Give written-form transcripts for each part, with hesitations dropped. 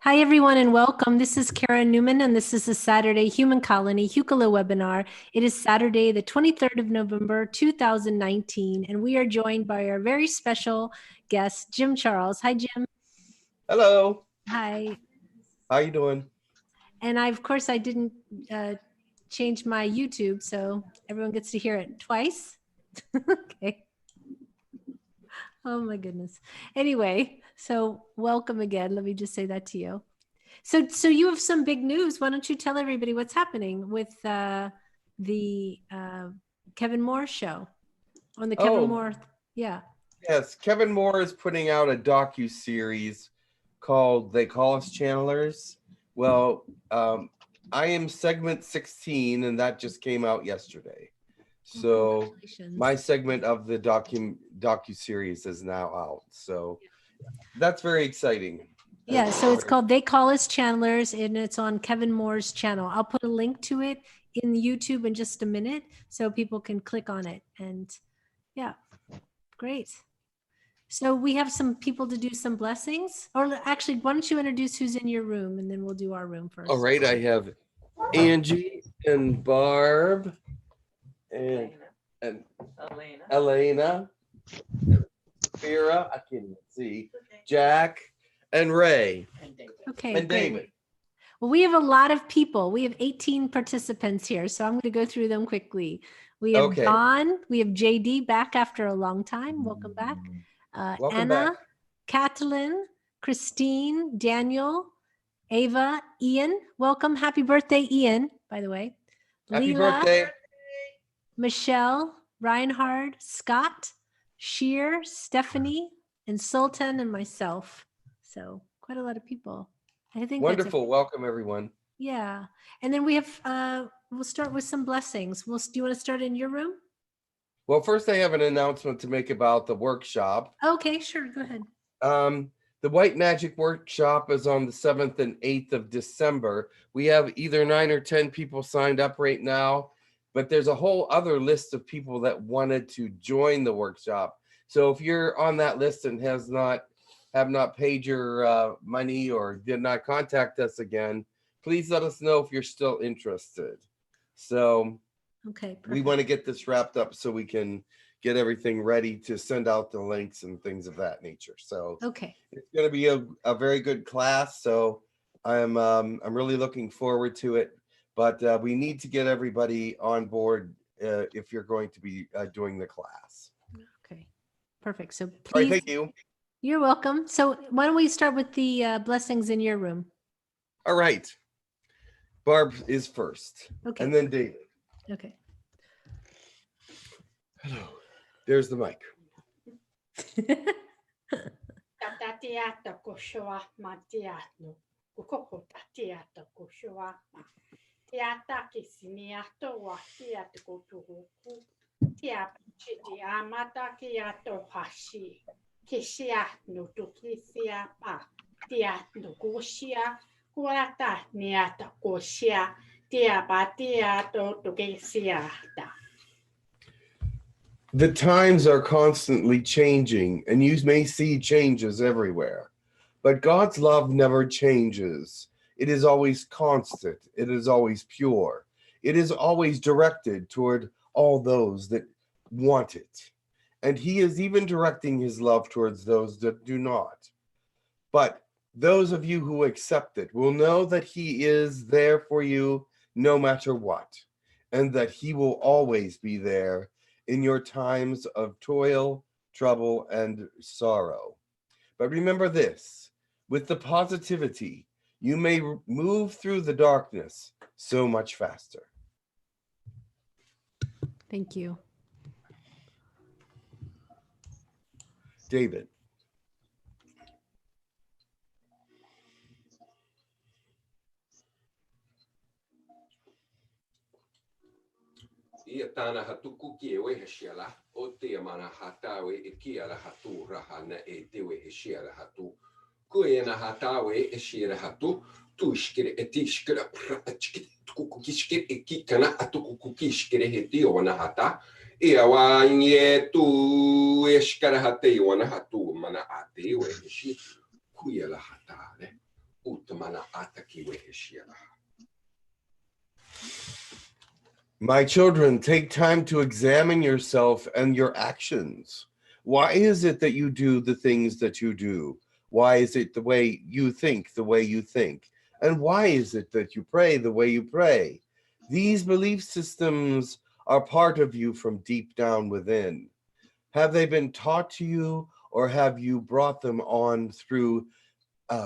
Hi, everyone, and welcome. This is Karen Newman, and this is the Saturday Human Colony Hucolo webinar. It is Saturday, the 23rd of November, 2019, and we are joined by our very special guest, Jim Charles. Hi, Jim. Hello. Hi. How you doing? And of course, I didn't change my YouTube, so everyone gets to hear it twice. Okay. Oh, my goodness. Anyway, so welcome again. Let me just say that to you. So you have some big news. Why don't you tell everybody what's happening with the Kevin Moore show on the Kevin Moore? Yeah. Yes, Kevin Moore is putting out a docu-series called They Call Us Channelers. Well, I am segment 16, and that just came out yesterday. So my segment of the docu-series is now out. So that's very exciting. Yeah, so it's called They Call Us Channelers, and it's on Kevin Moore's channel. I'll put a link to it in YouTube in just a minute so people can click on it. And yeah, great. So we have some people to do some blessings. Or actually, why don't you introduce who's in your room, and then we'll do our room first. All right, I have Angie and Barb and Elena, Vera, I can't even see, Jack, and Ray. Okay, and David. Well, we have a lot of people. We have 18 participants here, so I'm going to go through them quickly. We have Don, we have JD back after a long time. Welcome back. Welcome Anna, back. Kathleen, Christine, Daniel, Ava, Ian. Welcome. Happy birthday, Ian, by the way. Happy Leela, birthday. Michelle, Reinhard, Scott, Sheer, Stephanie, and Sultan, and myself. So quite a lot of people. I think wonderful. Welcome, everyone. Yeah. And then we have, we'll start with some blessings. Do you want to start in your room? Well, first I have an announcement to make about the workshop. Okay, sure. Go ahead. The White Magic Workshop is on the 7th and 8th of December. We have either 9 or 10 people signed up right now, but there's a whole other list of people that wanted to join the workshop. So if you're on that list and have not paid your money or did not contact us again, please let us know if you're still interested. So okay, we want to get this wrapped up so we can get everything ready to send out the links and things of that nature. So okay, it's going to be a very good class. So I'm really looking forward to it. But we need to get everybody on board if you're going to be doing the class. Okay, perfect. So please. All right, thank you. You're welcome. So why don't we start with the blessings in your room? All right. Barb is first. Okay. And then David. Okay. Hello. There's the mic. The times are constantly changing, and you may see changes everywhere. But God's love never changes. It is always constant. It is always pure. It is always directed toward all those that want it. And he is even directing his love towards those that do not. But those of you who accept it will know that he is there for you no matter what, and that he will always be there in your times of toil, trouble, and sorrow. But remember this, with the positivity, you may move through the darkness so much faster. Thank you. David. Ia tana hatuku ki e wehe shiala, o te mana hatawe e ki ala hatu raha na e tewe he shiala hatu. Kue na hatawe e shiala hatu, tu shkere e ti shkere tuku kishkere e ki kana atuku kishkere he ti o na hata. Ia wa nye tu e shkere hate o na hatu mana ate we he shi. Kuia la hatare, uta mana ataki we heshia laha. My children, take time to examine yourself and your actions. Why is it that you do the things that you do? Why is it the way you think, the way you think? And why is it that you pray the way you pray? These belief systems are part of you from deep down within. Have they been taught to you, or have you brought them on through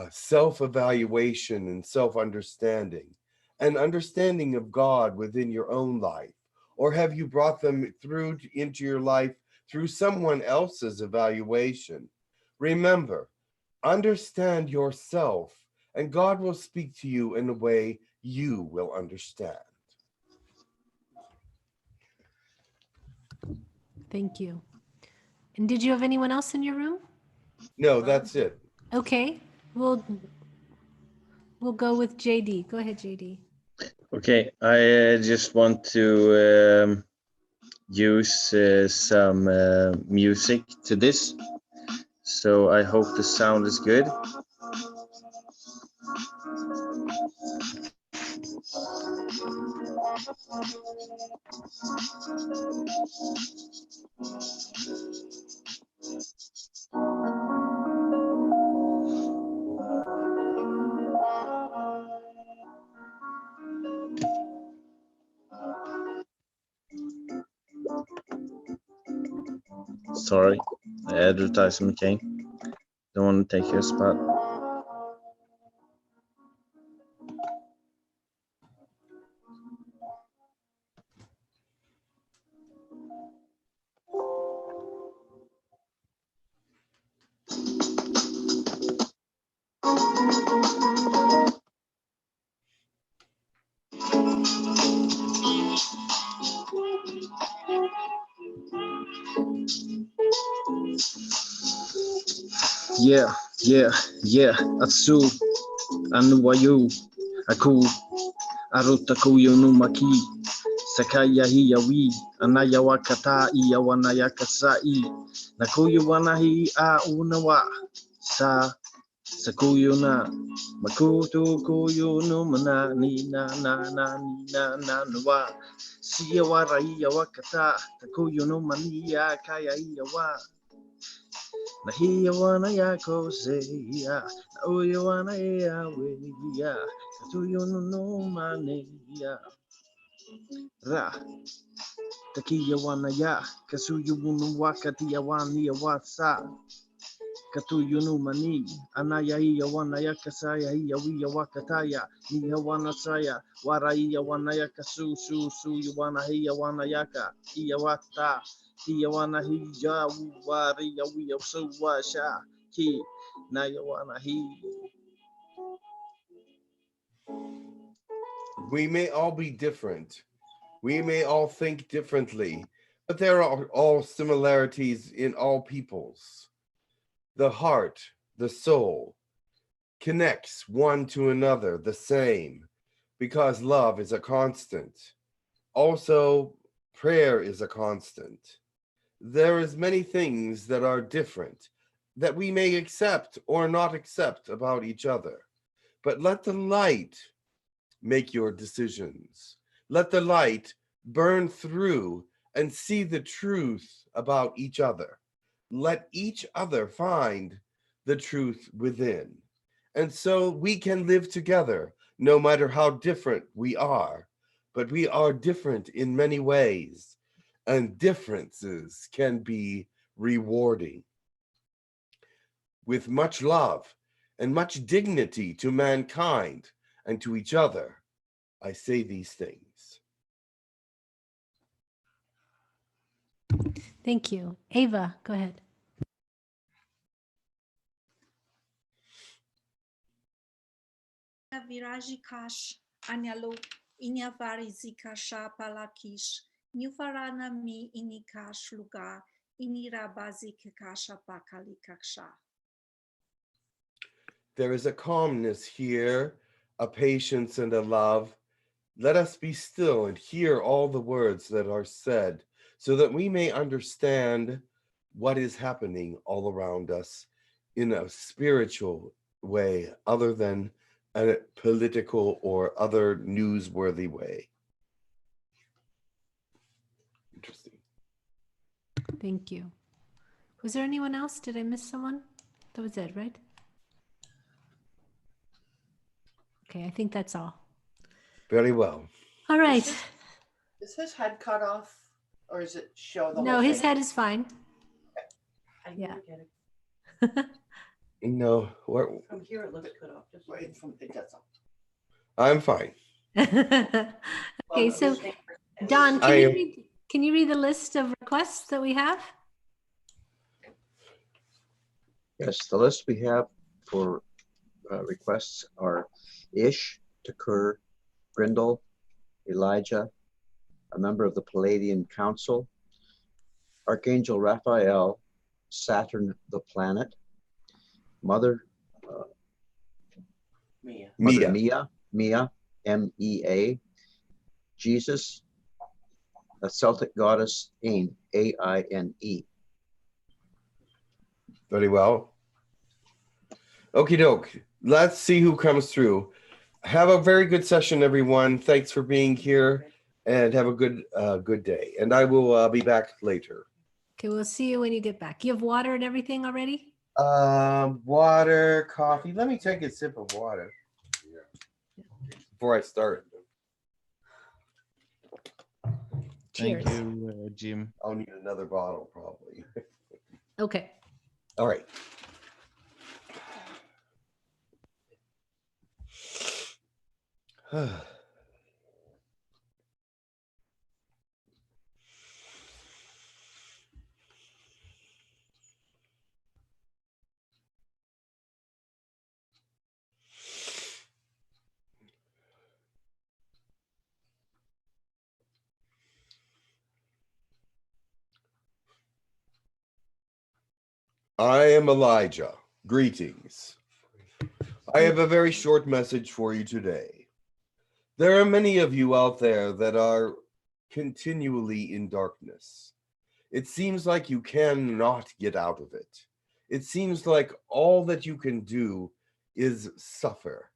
self-evaluation and self-understanding? An understanding of God within your own life? Or have you brought them through into your life through someone else's evaluation? Remember, understand yourself, and God will speak to you in a way you will understand. Thank you. And did you have anyone else in your room? No, that's it. Okay, we'll go with JD. Go ahead, JD. Okay, I just want to use some music to this. So I hope the sound is good. Sorry, the advertisement came. Don't want to take your spot. Yeah. Atsu, Anuwayu, Aku, Arutakuyo no Maki, Sakaya Hiyawi, Anayawakata, Iyawanayakasai, Nakuyu Wanahi A Unawa, Sakuyo na, Makutu Kuyo no Mana, Nina, Nawa, Siyawara Iyawakata, Takuyo no Mania, Kaya Iyawa. Nahiyawana yako seya, Nauyawana yaweya, Katuyunu no maneya. Ra, Takiyawana ya, Kasuyunu wakatiya wani yawatsa. Katuyunu mani, Anaya yawana yakasaya, Yawiya wakataya, Niyawana saya, Waraiya wana yakasu, Yawana hiyawana yaka, Iyawata. Yawana hija wari yawiya suwasha ki na yawana hi. We may all be different. We may all think differently, but there are all similarities in all peoples. The heart, the soul, connects one to another the same, because love is a constant. Also, prayer is a constant. There is many things that are different, that we may accept or not accept about each other. But let the light make your decisions. Let the light burn through and see the truth about each other. Let each other find the truth within. And so we can live together no matter how different we are. But we are different in many ways, and differences can be rewarding. With much love and much dignity to mankind and to each other, I say these things. Thank you. Ava, go ahead. Virajikash anyalo inyavarizikasha palakish nyufarana mi inikash lugar inirabazikasha pakalikasha. There is a calmness here, a patience and a love. Let us be still and hear all the words that are said, so that we may understand what is happening all around us in a spiritual way, other than a political or other newsworthy way. Interesting. Thank you. Was there anyone else? Did I miss someone? That was it, right? Okay, I think that's all. Very well. All right. Is his head cut off, or is it show the No, whole his thing? head is fine. I Yeah. get it. No, From here it looks cut off. Just right from it, that's all. I'm fine. Okay, so Don, can you read the list of requests that we have? Yes, the list we have for requests are Ish, Takur, Grindel, Elijah, a member of the Pleiadian Council, Archangel Raphael, Saturn the planet, Mother Mia, M-E-A, Jesus, a Celtic goddess, Ain, A-I-N-E. Very well. Okie doke. Let's see who comes through. Have a very good session, everyone. Thanks for being here, and have a good day. And I will be back later. Okay, we'll see you when you get back. You have water and everything already? Water, coffee. Let me take a sip of water before I start. Cheers. Thank you, Jim. I'll need another bottle probably. Okay. All right. I am Elijah. Greetings. I have a very short message for you today. There are many of you out there that are continually in darkness. It seems like you cannot get out of it. It seems like all that you can do is suffer.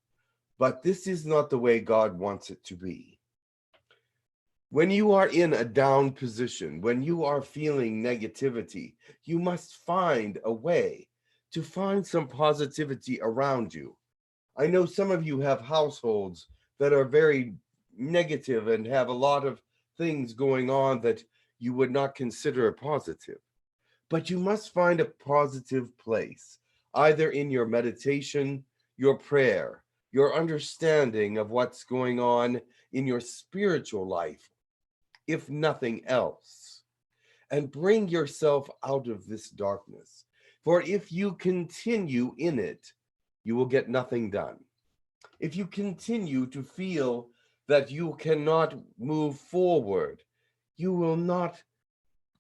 But this is not the way God wants it to be. When you are in a down position, when you are feeling negativity, you must find a way to find some positivity around you. I know some of you have households that are very negative and have a lot of things going on that you would not consider a positive. But you must find a positive place, either in your meditation, your prayer, your understanding of what's going on in your spiritual life, if nothing else, and bring yourself out of this darkness. For if you continue in it, you will get nothing done. If you continue to feel that you cannot move forward, you will not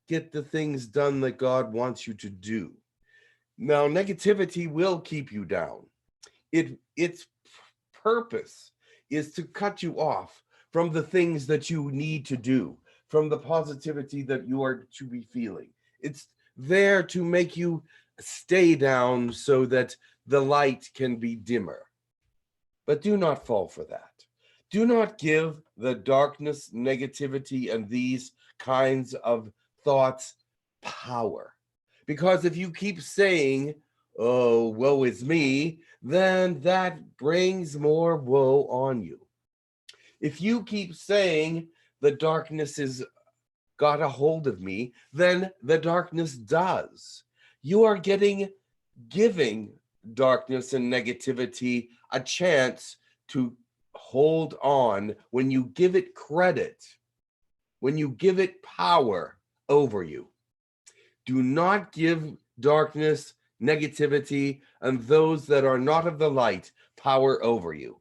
get the things done that God wants you to do. Now, negativity will keep you down. Its purpose is to cut you off from the things that you need to do, from the positivity that you are to be feeling. It's there to make you stay down so that the light can be dimmer. But do not fall for that. Do not give the darkness, negativity, and these kinds of thoughts power. Because if you keep saying, oh, woe is me, then that brings more woe on you. If you keep saying the darkness has got a hold of me, then the darkness does. You are giving darkness and negativity a chance to hold on when you give it credit, when you give it power over you. Do not give darkness, negativity, and those that are not of the light power over you.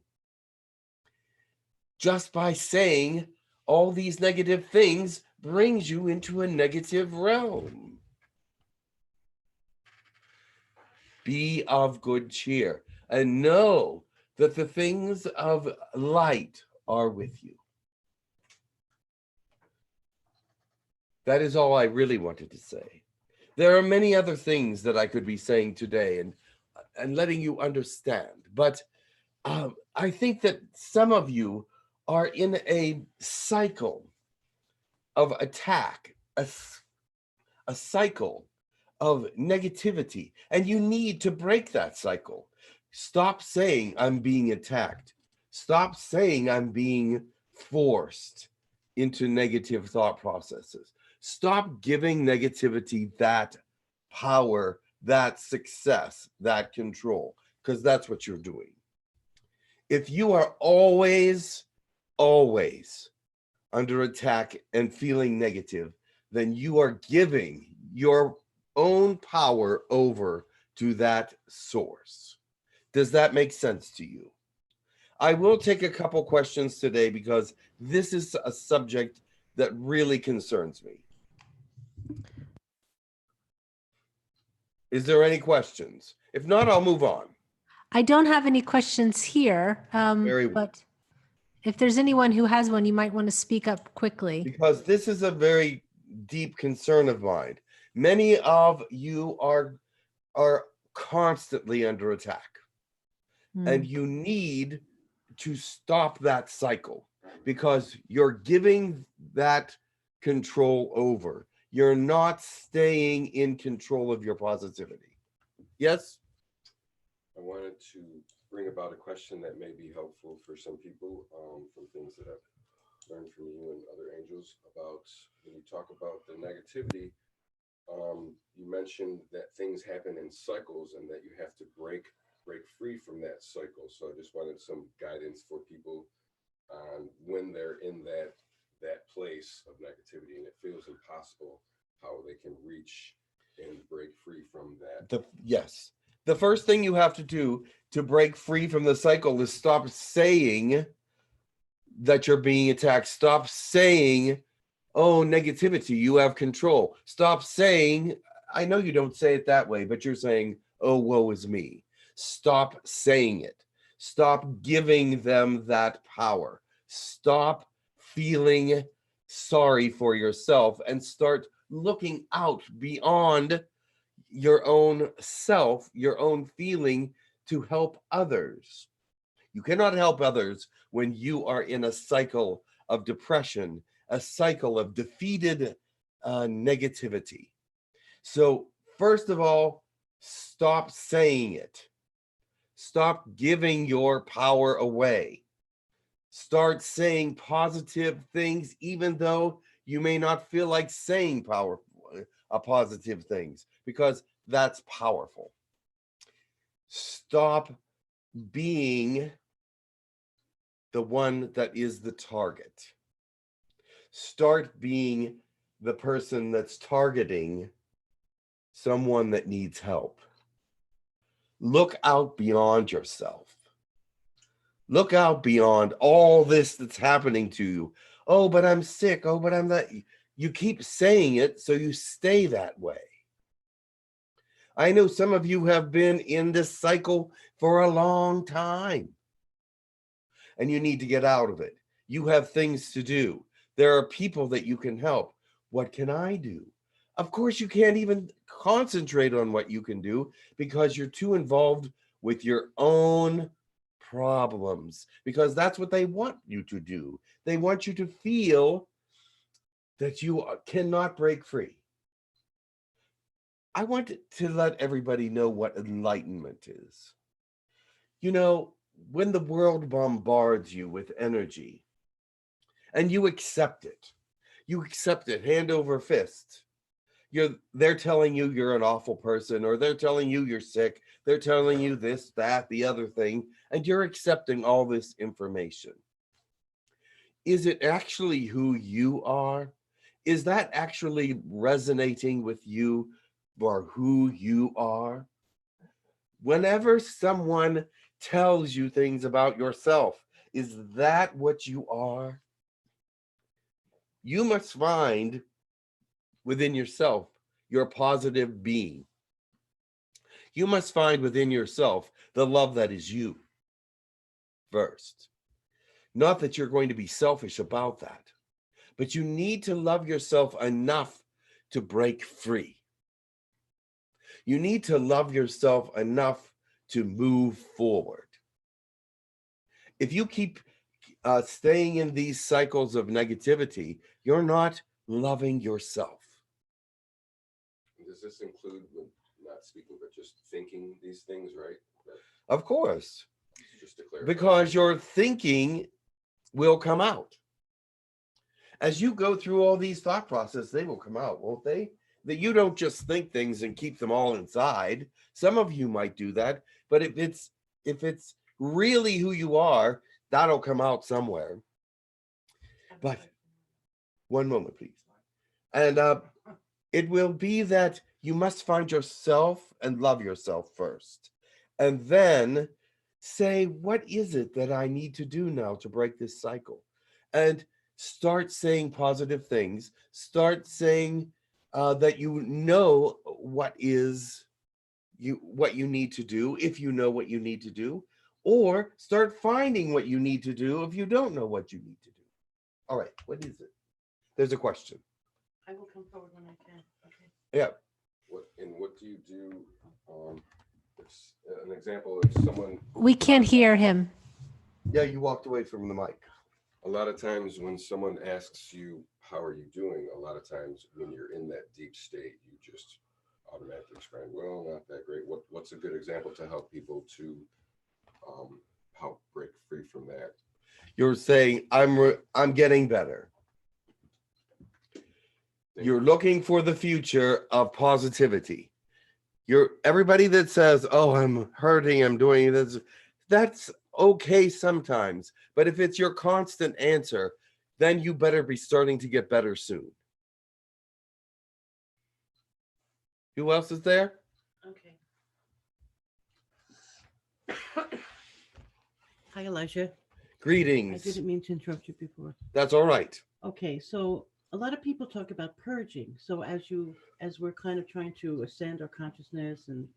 Just by saying all these negative things brings you into a negative realm. Be of good cheer and know that the things of light are with you. That is all I really wanted to say. There are many other things that I could be saying today and letting you understand, but I think that some of you are in a cycle of attack, a cycle of negativity, and you need to break that cycle. Stop saying I'm being attacked. Stop saying I'm being forced into negative thought processes. Stop giving negativity that power, that success, that control, because that's what you're doing. If you are always under attack and feeling negative, then you are giving your own power over to that source. Does that make sense to you? I will take a couple questions today because this is a subject that really concerns me. Is there any questions? If not, I'll move on. I don't have any questions here, Very well. but if there's anyone who has one, you might want to speak up quickly. Because this is a very deep concern of mine. Many of you are constantly under attack. And you need to stop that cycle because you're giving that control over. You're not staying in control of your positivity. Yes? I wanted to bring about a question that may be helpful for some people from things that I've learned from you and other angels about when you talk about the negativity. You mentioned that things happen in cycles and that you have to break free from that cycle. So I just wanted some guidance for people on when they're in that place of negativity and it feels impossible, how they can reach and break free from that. Yes. The first thing you have to do to break free from the cycle is stop saying that you're being attacked. Stop saying, oh, negativity, you have control. Stop saying, I know you don't say it that way, but you're saying, oh, woe is me. Stop saying it. Stop giving them that power. Stop feeling sorry for yourself and start looking out beyond your own self, your own feeling to help others. You cannot help others when you are in a cycle of depression, a cycle of defeated negativity. So first of all, stop saying it. Stop giving your power away. Start saying positive things, even though you may not feel like saying positive things, because that's powerful. Stop being the one that is the target. Start being the person that's targeting someone that needs help. Look out beyond yourself. Look out beyond all this that's happening to you. Oh, but I'm sick. Oh, but I'm that. You keep saying it, so you stay that way. I know some of you have been in this cycle for a long time, and you need to get out of it. You have things to do. There are people that you can help. What can I do? Of course, you can't even concentrate on what you can do because you're too involved with your own problems, because that's what they want you to do. They want you to feel that you cannot break free. I want to let everybody know what enlightenment is. You know, when the world bombards you with energy and you accept it hand over fist. They're telling you you're an awful person, or they're telling you you're sick. They're telling you this, that, the other thing, and you're accepting all this information. Is it actually who you are? Is that actually resonating with you or who you are? Whenever someone tells you things about yourself, is that what you are? You must find within yourself your positive being. You must find within yourself the love that is you first. Not that you're going to be selfish about that, but you need to love yourself enough to break free. You need to love yourself enough to move forward. If you keep staying in these cycles of negativity, you're not loving yourself. Does this include not speaking, but just thinking these things, right? Of course. Just to clarify. Because your thinking will come out. As you go through all these thought processes, they will come out, won't they? That you don't just think things and keep them all inside. Some of you might do that, but if it's really who you are, that'll come out somewhere. But one moment, please. And it will be that you must find yourself and love yourself first. And then say, what is it that I need to do now to break this cycle? And start saying positive things. Start saying that you know what you need to do, if you know what you need to do, or start finding what you need to do if you don't know what you need to do. All right, what is it? There's a question. I will come forward when I can. Okay. Yeah. What do you do? An example, if someone... We can't hear him. Yeah, you walked away from the mic. A lot of times when someone asks you, how are you doing? A lot of times when you're in that deep state, you just automatically respond, well, not that great. What's a good example to help people to help break free from that? You're saying, I'm getting better. You're looking for the future of positivity. Everybody that says, oh, I'm hurting, I'm doing this, that's okay sometimes. But if it's your constant answer, then you better be starting to get better soon. Who else is there? Okay. Hi, Elijah. Greetings. I didn't mean to interrupt you before. That's all right. Okay, so a lot of people talk about purging. So as we're kind of trying to ascend our consciousness and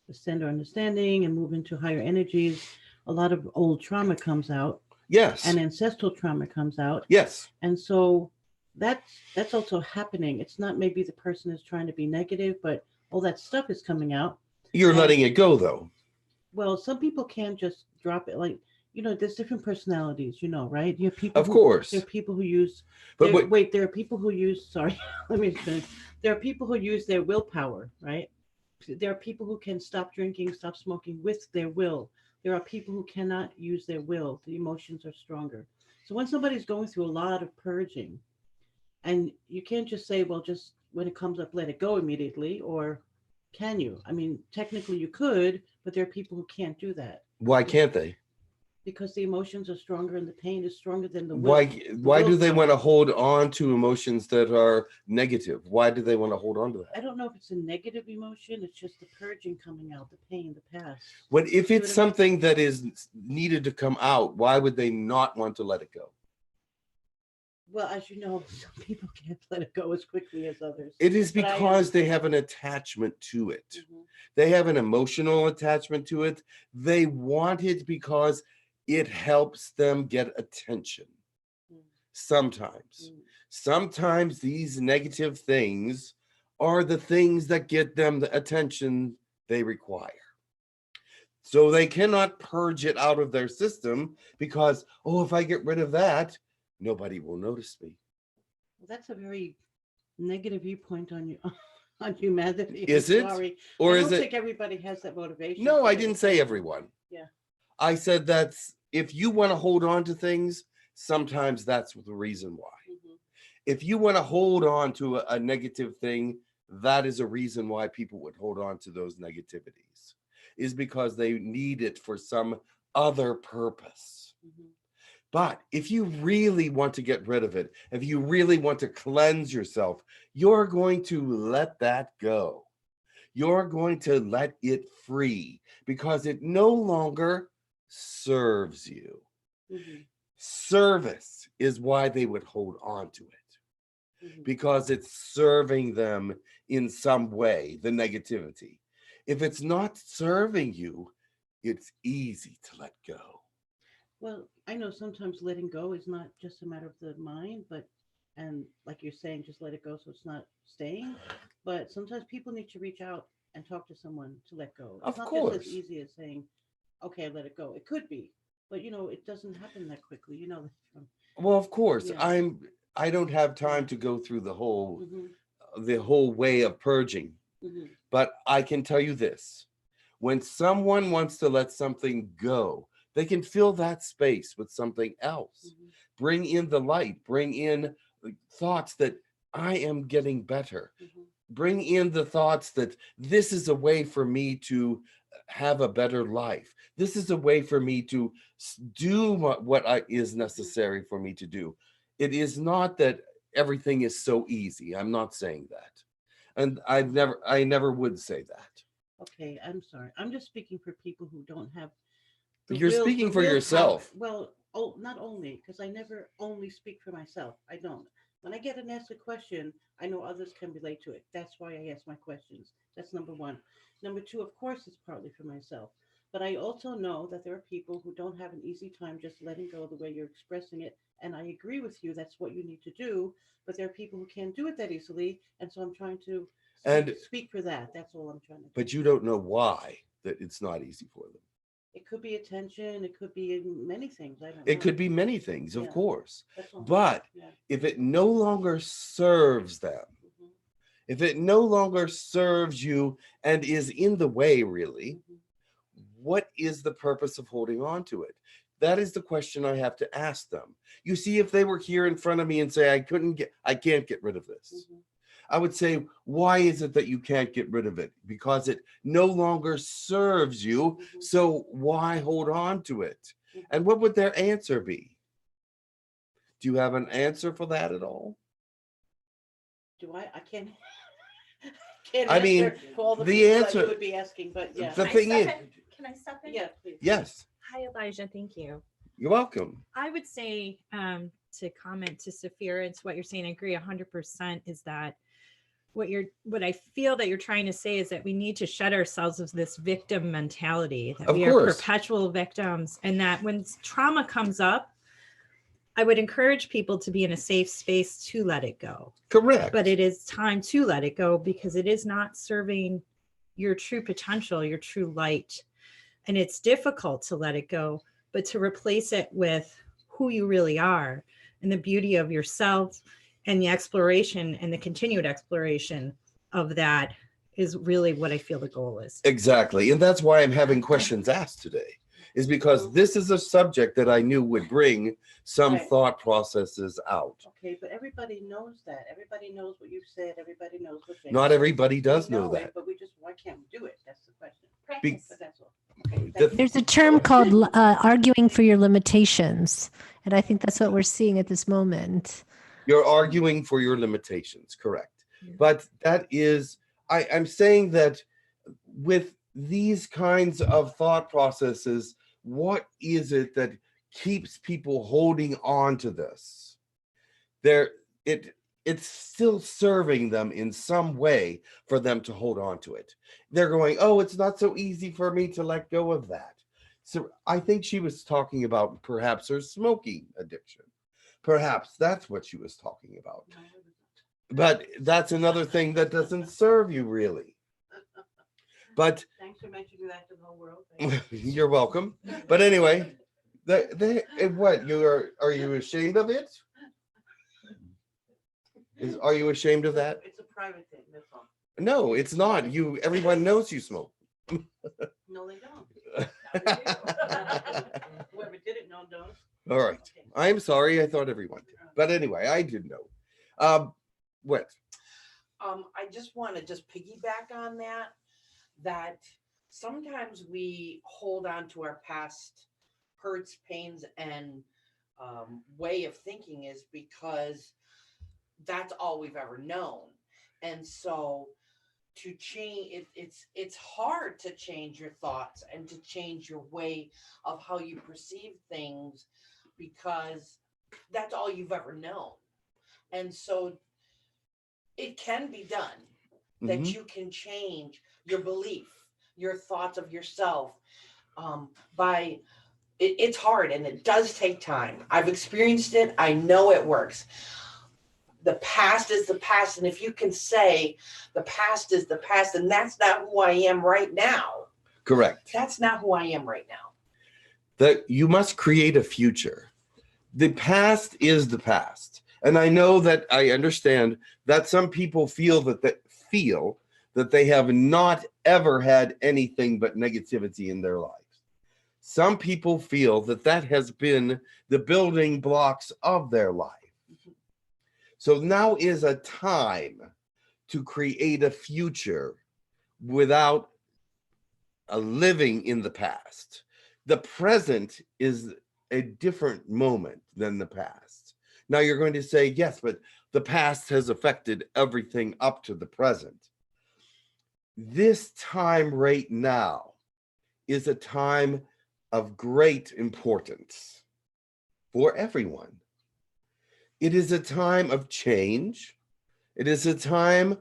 ascend our understanding and move into higher energies, a lot of old trauma comes out. Yes. And ancestral trauma comes out. Yes. And so that's also happening. It's not maybe the person is trying to be negative, but all that stuff is coming out. You're letting it go, though. Well, some people can't just drop it. Like, there's different personalities, right? You have people. Of course. There are people who use. But there are people who use. Sorry, let me finish. There are people who use their willpower, right? There are people who can stop drinking, stop smoking with their will. There are people who cannot use their will. The emotions are stronger. So when somebody's going through a lot of purging, and you can't just say, well, just when it comes up, let it go immediately, or can you? I mean, technically you could, but there are people who can't do that. Why can't they? Because the emotions are stronger and the pain is stronger than the will. Why do they want to hold on to emotions that are negative? Why do they want to hold on to that? I don't know if it's a negative emotion. It's just the purging coming out, the pain, the past. If it's something that is needed to come out, why would they not want to let it go? Well, as you know, some people can't let it go as quickly as others. It is because they have an attachment to it. Mm-hmm. They have an emotional attachment to it. They want it because it helps them get attention. Sometimes. Sometimes these negative things are the things that get them the attention they require. So they cannot purge it out of their system because, if I get rid of that, nobody will notice me. Well, that's a very negative viewpoint on you. On humanity. Is it? Sorry. Or I is don't it? think everybody has that motivation. No, I didn't say everyone. Yeah. I said that's if you want to hold on to things, sometimes that's the reason why. Mm-hmm. If you want to hold on to a negative thing, that is a reason why people would hold on to those negativities, is because they need it for some other purpose. Mm-hmm. But if you really want to get rid of it, if you really want to cleanse yourself, you're going to let that go. You're going to let it free because it no longer serves you. Mm-hmm. Service is why they would hold on to it, because it's serving them in some way, the negativity. If it's not serving you, it's easy to let go. Well, I know sometimes letting go is not just a matter of the mind, and like you're saying, just let it go so it's not staying. But sometimes people need to reach out and talk to someone to let go. It's not just as easy as saying, okay, let it go. It could be, But it doesn't happen that quickly. Well, of course, Yeah. I don't have time to go through the whole Mhm. way of purging. Mhm. But I can tell you this: when someone wants to let something go, they can fill that space with something else. Mhm. Bring in the light, bring in thoughts that I am getting better. Mhm. Bring in the thoughts that this is a way for me to have a better life. This is a way for me to do what is necessary for me to do. It is not that everything is so easy. I'm not saying that. And I never would say that. Okay, I'm sorry. I'm just speaking for people who don't have the You're will, speaking the for willpower. yourself. Well, not only, because I never only speak for myself. I don't. When I get asked a question, I know others can relate to it. That's why I ask my questions. That's number one. Number two, of course, it's partly for myself. But I also know that there are people who don't have an easy time just letting go the way you're expressing it. And I agree with you. That's what you need to do. But there are people who can't do it that easily. And so I'm trying to speak for that. That's all I'm trying to do. But you don't know why that it's not easy for them. It could be attention. It could be many things. I don't know. It could be many things, of Yeah. course. That's all. But Yeah. if it no longer serves them, Mhm. if it no longer serves you and is in the way, really, Mhm. what is the purpose of holding on to it? That is the question I have to ask them. You see, if they were here in front of me and say, I can't get rid of this. Mhm. I would say, why is it that you can't get rid of it? Because it no longer serves you. Mhm. So why hold on to it? Mhm. And what would their answer be? Do you have an answer for that at all? Do I? I can't. Can't I mean, answer for all the the people that answer- you would be asking, but yeah. The thing is, Can I step in? Yeah, please. yes, Hi, Elijah. Thank you. you're welcome. I would say to comment to Saphira, it's what you're saying. I agree 100% is that what I feel that you're trying to say is that we need to shed ourselves of this victim mentality, that Of we course. are perpetual victims, and that when trauma comes up, I would encourage people to be in a safe space to let it go. Correct. But it is time to let it go because it is not serving your true potential, your true light. And it's difficult to let it go, but to replace it with who you really are and the beauty of yourself and the exploration and the continued exploration of that is really what I feel the goal is. Exactly. And that's why I'm having questions asked today, is because this is a subject that I knew would bring some Right. thought processes out. Okay, but everybody knows that. Everybody knows what you've said. Everybody knows what they Not everybody does We know it, that. but why can't we do it? That's the question. Be- But that's all. Okay, The- There's a term called arguing for your limitations. And I think that's what we're seeing at this moment. You're arguing for your limitations, correct. Yeah. But that is, I'm saying that with these kinds of thought processes, what is it that keeps people holding on to this? It's still serving them in some way for them to hold on to it. They're going, oh, it's not so easy for me to let go of that. So I think she was talking about perhaps her smoking addiction. Perhaps that's what she was talking about. But that's another thing that doesn't serve you really. But Thanks for mentioning that to the whole world. you're welcome. But anyway, what are you ashamed of it? Are you ashamed of that? It's a private thing, that's all. No, it's not. Everyone knows you smoke. No, they don't. Whoever did it, no, don't. All right. Okay. I'm sorry. I thought everyone did. But anyway, I did know. What? I just want to piggyback on that sometimes we hold on to our past hurts, pains, and way of thinking is because that's all we've ever known. And so to change it's hard to change your thoughts and to change your way of how you perceive things because that's all you've ever known. And so it can be done that Mhm. you can change your belief, your thoughts of yourself by it's hard and it does take time. I've experienced it. I know it works. The past is the past. And if you can say the past is the past, and that's not who I am right now. Correct. That's not who I am right now. that you must create a future. The past is the past. And I know that I understand that some people feel that they have not ever had anything but negativity in their lives. Some people feel that that has been the building blocks of their life. So now is a time to create a future without living in the past. The present is a different moment than the past. Now you're going to say, yes, but the past has affected everything up to the present. This time right now is a time of great importance for everyone. It is a time of change. It is a time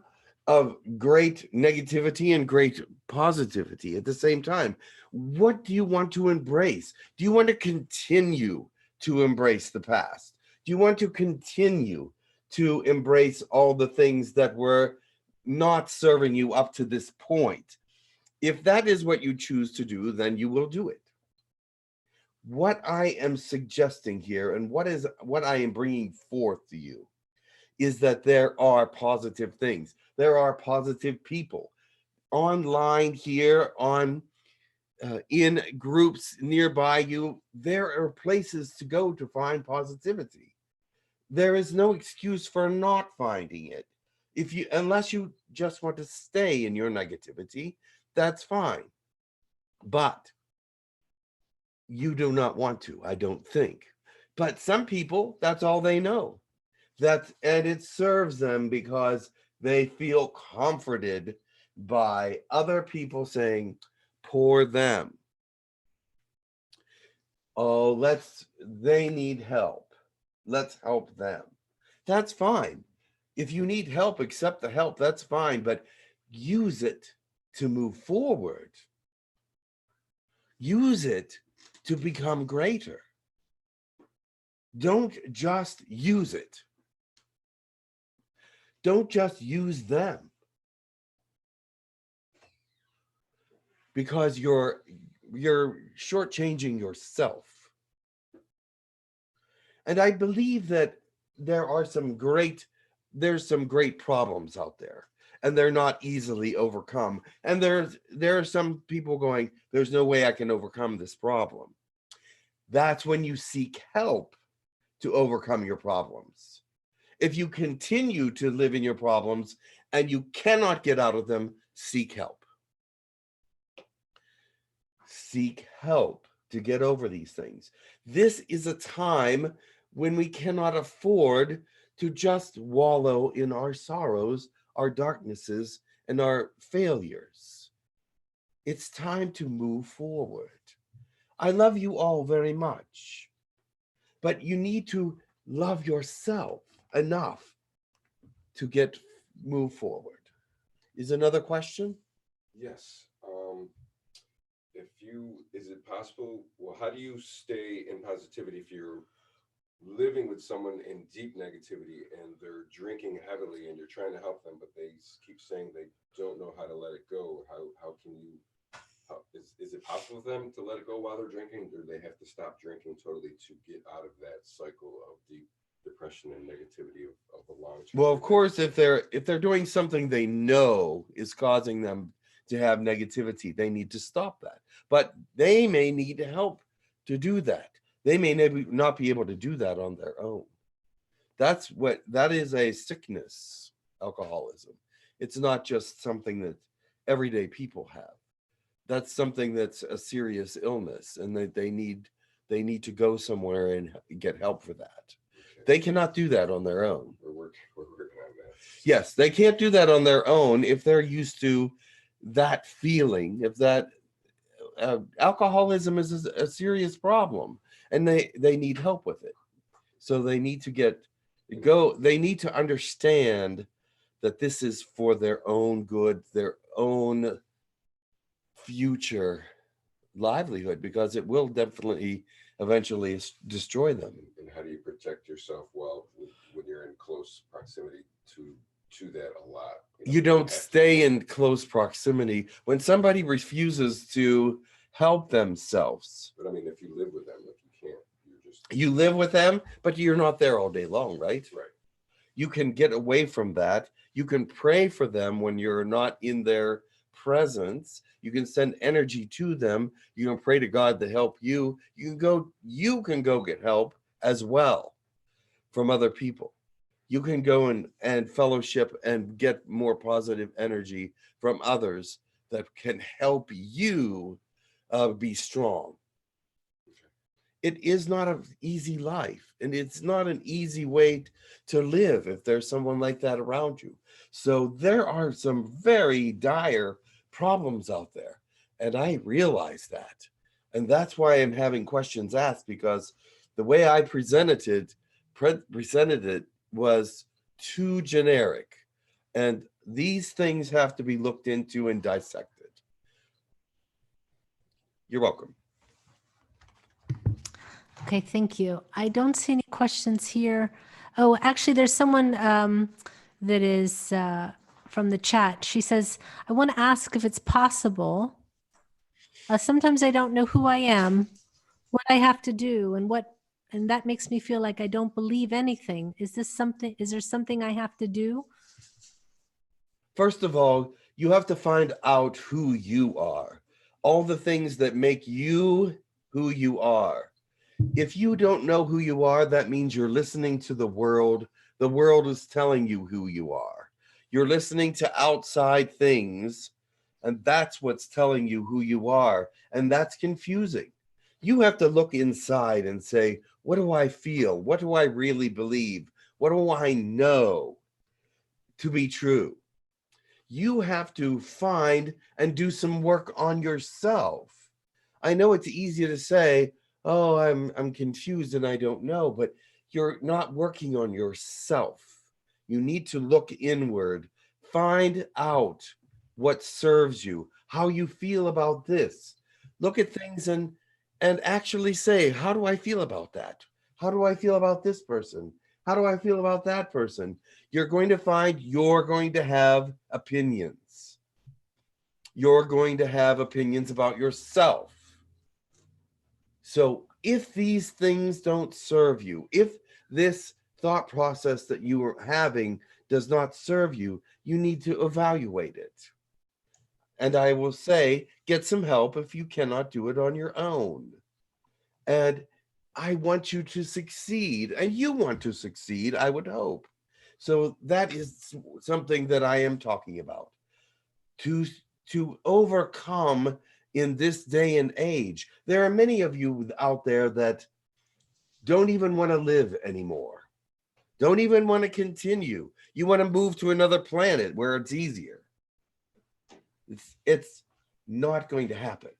of great negativity and great positivity at the same time. What do you want to embrace? Do you want to continue to embrace the past? Do you want to continue to embrace all the things that were not serving you up to this point? If that is what you choose to do, then you will do it. What I am suggesting here, and what I am bringing forth to you, is that there are positive things. There are positive people online here, in groups nearby you. There are places to go to find positivity. There is no excuse for not finding it. Unless you just want to stay in your negativity, that's fine. But you do not want to, I don't think. But some people, that's all they know. And it serves them because they feel comforted by other people saying, poor them. Oh, they need help. Let's help them. That's fine. If you need help, accept the help, that's fine, but use it to move forward. Use it to become greater. Don't just use it. Don't just use them. Because you're shortchanging yourself. And I believe that there's some great problems out there, and they're not easily overcome. And there are some people going, there's no way I can overcome this problem. That's when you seek help to overcome your problems. If you continue to live in your problems and you cannot get out of them, seek help. Seek help to get over these things. This is a time when we cannot afford to just wallow in our sorrows, our darknesses, and our failures. It's time to move forward. I love you all very much, but you need to love yourself enough to move forward. Is another question? Yes. Is it possible? Well, how do you stay in positivity if you're living with someone in deep negativity and they're drinking heavily and you're trying to help them, but they keep saying they don't know how to let it go? How can you? Is it possible for them to let it go while they're drinking, or do they have to stop drinking totally to get out of that cycle of deep depression and negativity of the long term? Well, of course, if they're doing something they know is causing them to have negativity, they need to stop that. But they may need help to do that. They may not be able to do that on their own. That is a sickness, alcoholism. It's not just something that everyday people have. That's something that's a serious illness, and that they need to go somewhere and get help for that. Okay. They cannot do that on their own. We're working on that. Yes, they can't do that on their own if they're used to that feeling. If that alcoholism is a serious problem, and they need help with it. So they need to they need to understand that this is for their own good, their own future livelihood, because it will definitely eventually destroy them. And how do you protect yourself when you're in close proximity to that a lot? You don't stay in close proximity. When somebody refuses to help themselves. But I mean, if you live with them, if you can't, you're just You live with them, but you're not there all day long, right? right. You can get away from that. You can pray for them when you're not in their presence. You can send energy to them. You can pray to God to help you. You can go get help as well from other people. You can go and fellowship and get more positive energy from others that can help you be strong. It is not an easy life, and it's not an easy way to live if there's someone like that around you. So there are some very dire problems out there, and I realize that. And that's why I'm having questions asked, because the way I presented it was too generic, and these things have to be looked into and dissected. You're welcome. Okay, thank you. I don't see any questions here. Oh, actually, there's someone that is from the chat. She says, I want to ask if it's possible. Sometimes I don't know who I am, what I have to do, and that makes me feel like I don't believe anything. Is there something I have to do? First of all, you have to find out who you are, all the things that make you who you are. If you don't know who you are, that means you're listening to the world. The world is telling you who you are. You're listening to outside things, and that's what's telling you who you are, and that's confusing. You have to look inside and say, what do I feel? What do I really believe? What do I know to be true? You have to find and do some work on yourself. I know it's easy to say, oh, I'm confused and I don't know, but you're not working on yourself. You need to look inward, find out what serves you, how you feel about this. Look at things and actually say, how do I feel about that? How do I feel about this person? How do I feel about that person? You're going to find you're going to have opinions. You're going to have opinions about yourself. So if these things don't serve you, if this thought process that you are having does not serve you, you need to evaluate it. And I will say, get some help if you cannot do it on your own. And I want you to succeed, and you want to succeed, I would hope. So that is something that I am talking about. To overcome in this day and age. There are many of you out there that don't even want to live anymore. Don't even want to continue. You want to move to another planet where it's easier. It's not going to happen.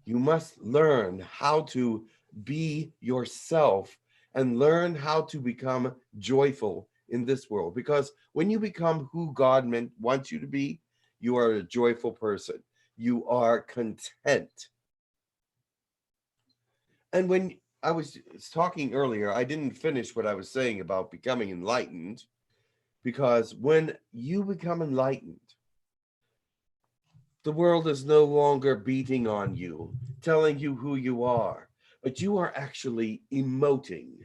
You must learn how to be yourself and learn how to become joyful in this world. Because when you become who God wants you to be, you are a joyful person. You are content. And when I was talking earlier, I didn't finish what I was saying about becoming enlightened, because when you become enlightened, the world is no longer beating on you, telling you who you are, but you are actually emoting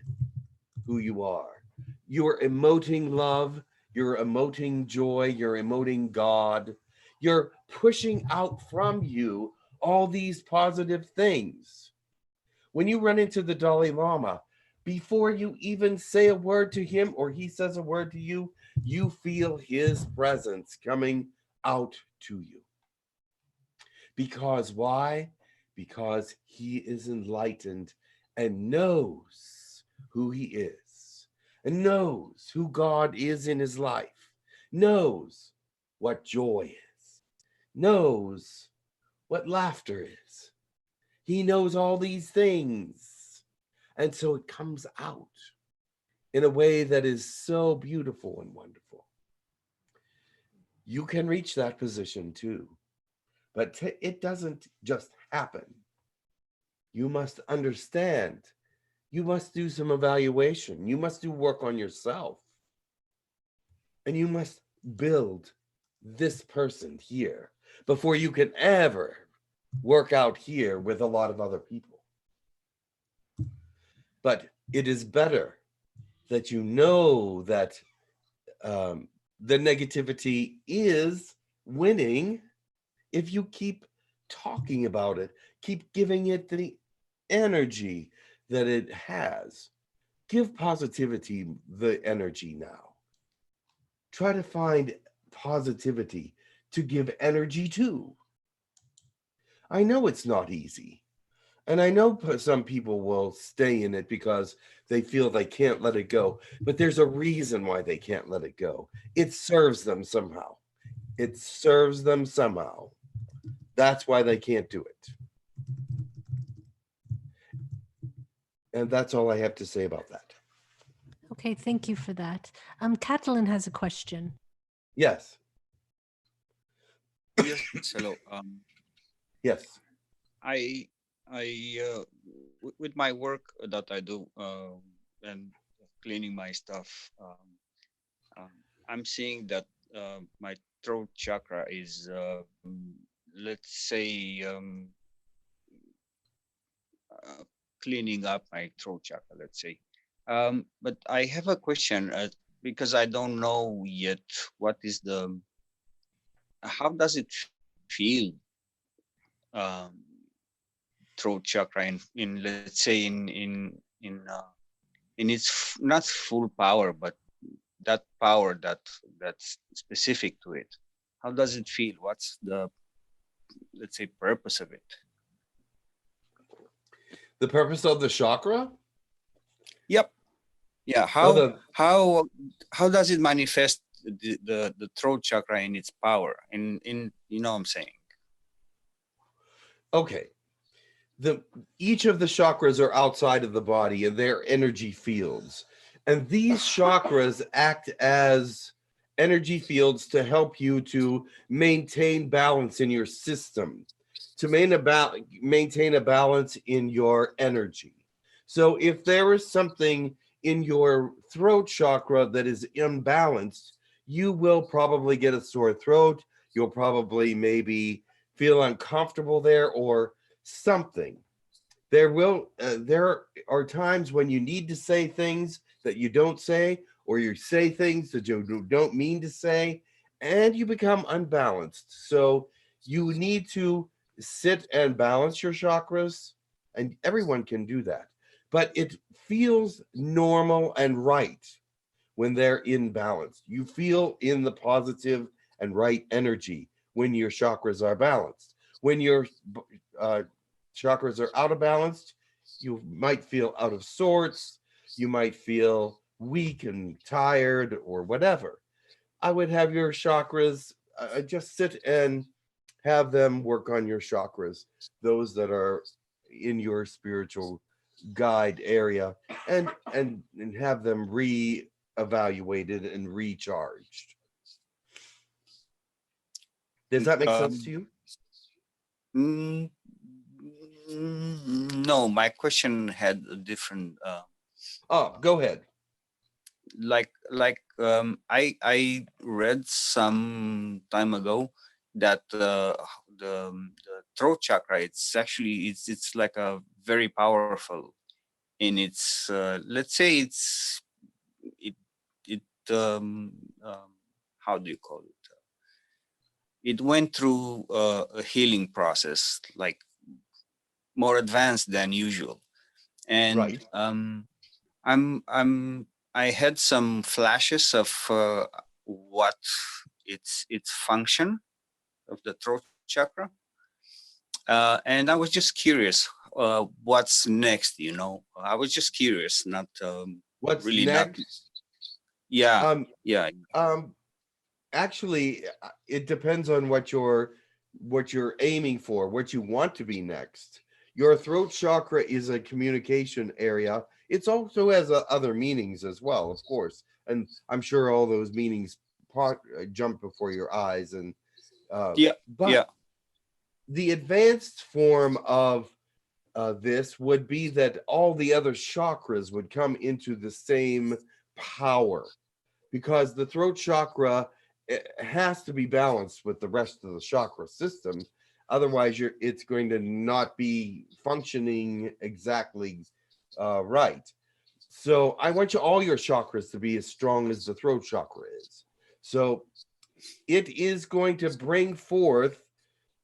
who you are. You're emoting love, you're emoting joy, you're emoting God. You're pushing out from you all these positive things. When you run into the Dalai Lama, before you even say a word to him or he says a word to you, you feel his presence coming out to you. Because why? Because he is enlightened and knows who he is, and knows who God is in his life, knows what joy is, knows what laughter is. He knows all these things. And so it comes out in a way that is so beautiful and wonderful. You can reach that position too. But it doesn't just happen. You must understand. You must do some evaluation. You must do work on yourself. And you must build this person here before you can ever work out here with a lot of other people. But it is better that you know that the negativity is winning if you keep talking about it, keep giving it the energy that it has. Give positivity the energy now. Try to find positivity to give energy to. I know it's not easy. And I know some people will stay in it because they feel they can't let it go. But there's a reason why they can't let it go. It serves them somehow. It serves them somehow. That's why they can't do it. And that's all I have to say about that. Okay, thank you for that. Catalin has a question. Yes. Yes, hello. Yes. With my work that I do and cleaning my stuff, I'm seeing that my throat chakra is, let's say, cleaning up my throat chakra, let's say. But I have a question because I don't know yet what is how does it feel, throat chakra in let's say in its not full power, but that power that's specific to it. How does it feel? What's the, let's say, purpose of it? The purpose of the chakra? Yep. Yeah. How does it manifest the throat chakra in its power? In you know what I'm saying? Okay. Each of the chakras are outside of the body and they're energy fields. And these chakras act as energy fields to help you to maintain balance in your system, to maintain a balance in your energy. So if there is something in your throat chakra that is imbalanced, you will probably get a sore throat. You'll probably maybe feel uncomfortable there or something. There are times when you need to say things that you don't say, or you say things that you don't mean to say, and you become unbalanced. So you need to sit and balance your chakras, and everyone can do that. But it feels normal and right when they're in balance. You feel in the positive and right energy when your chakras are balanced. When your chakras are out of balance, you might feel out of sorts. You might feel weak and tired or whatever. I would have your chakras, just sit and have them work on your chakras, those that are in your spiritual guide area, and have them re-evaluated and recharged. Does that make sense to you? No, my question had a different. Oh, go ahead. I read some time ago that the throat chakra, it's actually it's like a very powerful in its let's say how do you call it? It went through a healing process, like more advanced than usual, and right. I had some flashes of what its function of the throat chakra, and I was just curious, what's next? You know, I was just curious, not what's really next. Not, yeah, yeah. Actually, it depends on what you're aiming for, what you want to be next. Your throat chakra is a communication area. It's also has other meanings as well, of course, and I'm sure all those meanings jump before your eyes. And but the advanced form of this would be that all the other chakras would come into the same power, because the throat chakra, it has to be balanced with the rest of the chakra system. Otherwise, it's going to not be functioning exactly right. So I want all your chakras to be as strong as the throat chakra is. So it is going to bring forth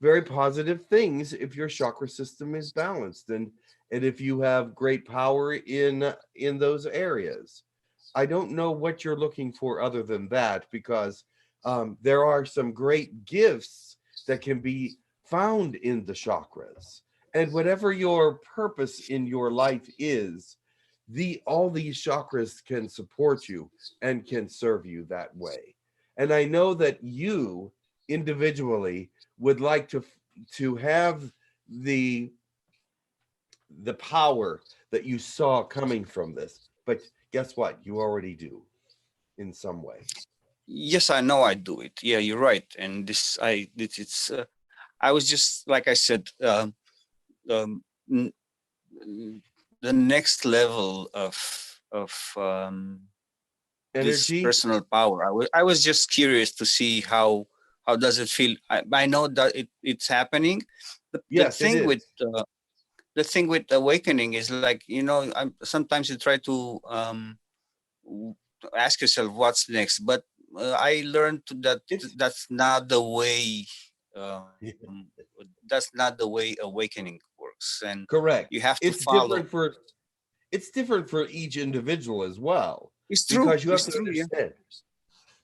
very positive things if your chakra system is balanced and if you have great power in those areas. I don't know what you're looking for other than that, because there are some great gifts that can be found in the chakras. And whatever your purpose in your life is, all these chakras can support you and can serve you that way. And I know that you individually would like to have the power that you saw coming from this, but guess what? You already do in some way. Yes, I know I do it. Yeah, you're right. And I was just, like I said, the next level of this energy, personal power. I was just curious to see how does it feel. I know that it's happening. Yes, it is. The thing with awakening is, like, sometimes you try to ask yourself what's next, but I learned that that's not the way. That's not the way awakening works, and correct. You have to follow. It's different for each individual as well. It's true. Because you have It's to true, understand.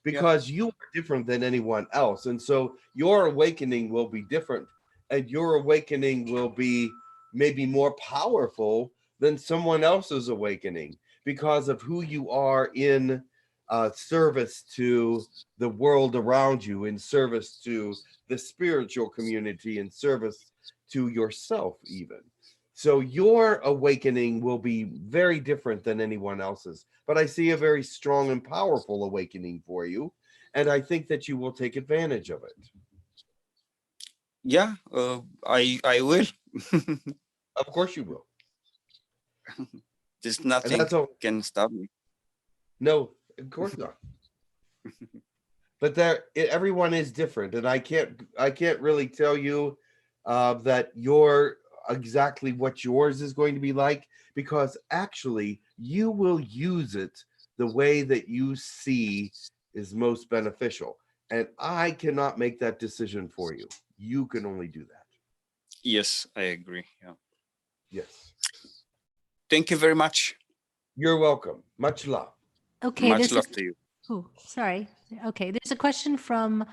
Because you are different than anyone else, and so your awakening will be different, and your awakening will be maybe more powerful than someone else's awakening because of who you are in service to the world around you, in service to the spiritual community, in service to yourself even. So your awakening will be very different than anyone else's, but I see a very strong and powerful awakening for you, and I think that you will take advantage of it. Yeah, I will. Of course you will. There's nothing can stop me. No, of course not. But everyone is different, and I can't really tell you that you're exactly what yours is going to be like, because actually you will use it the way that you see is most beneficial, and I cannot make that decision for you. You can only do that. Yes, I agree. Yeah. Yes. Thank you very much. You're welcome. Much love. Okay. Much love to you. Oh, sorry. Okay. There's a question from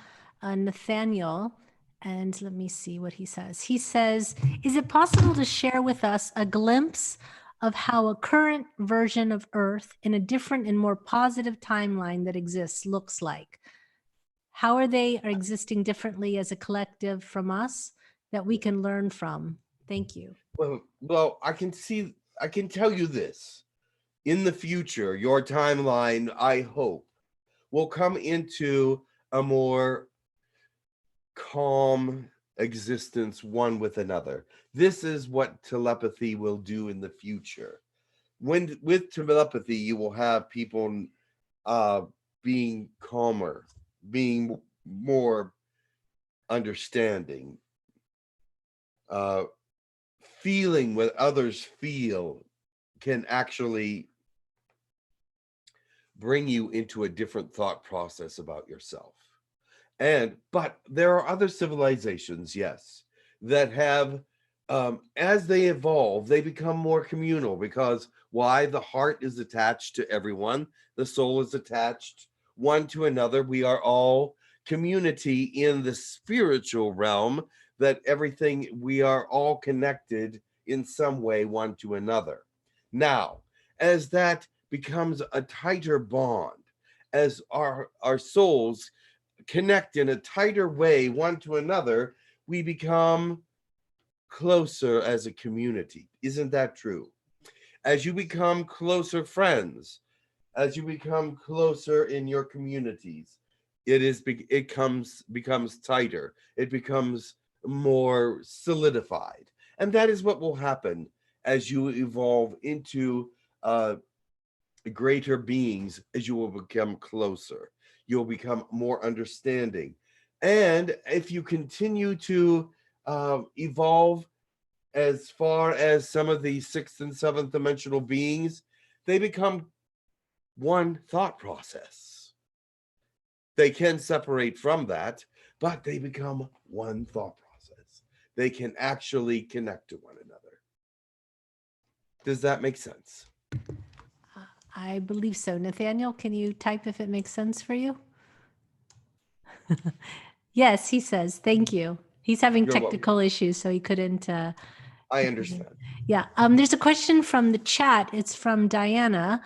Nathaniel. And let me see what he says. He says, is it possible to share with us a glimpse of how a current version of Earth in a different and more positive timeline that exists looks like? How are they existing differently as a collective from us that we can learn from? Thank you. Well, I can tell you this. In the future, your timeline, I hope, will come into a more calm existence one with another. This is what telepathy will do in the future. With telepathy, you will have people being calmer, being more understanding, feeling what others feel can actually bring you into a different thought process about yourself. But there are other civilizations, yes, that have, as they evolve, they become more communal, because why? The heart is attached to everyone. The soul is attached one to another. We are all community in the spiritual realm, that we are all connected in some way one to another. Now, as that becomes a tighter bond, as our souls connect in a tighter way one to another, we become closer as a community. Isn't that true? As you become closer friends, as you become closer in your communities, it becomes tighter. It becomes more solidified. And that is what will happen as you evolve into greater beings, as you will become closer. You'll become more understanding. And if you continue to evolve as far as some of the 6th and 7th dimensional beings, they become one thought process. They can separate from that, but they become one thought process. They can actually connect to one another. Does that make sense? I believe so. Nathaniel, can you type if it makes sense for you? Yes, he says, thank you. He's having You're welcome. technical issues, so he couldn't. I understand. Yeah. There's a question from the chat. It's from Diana.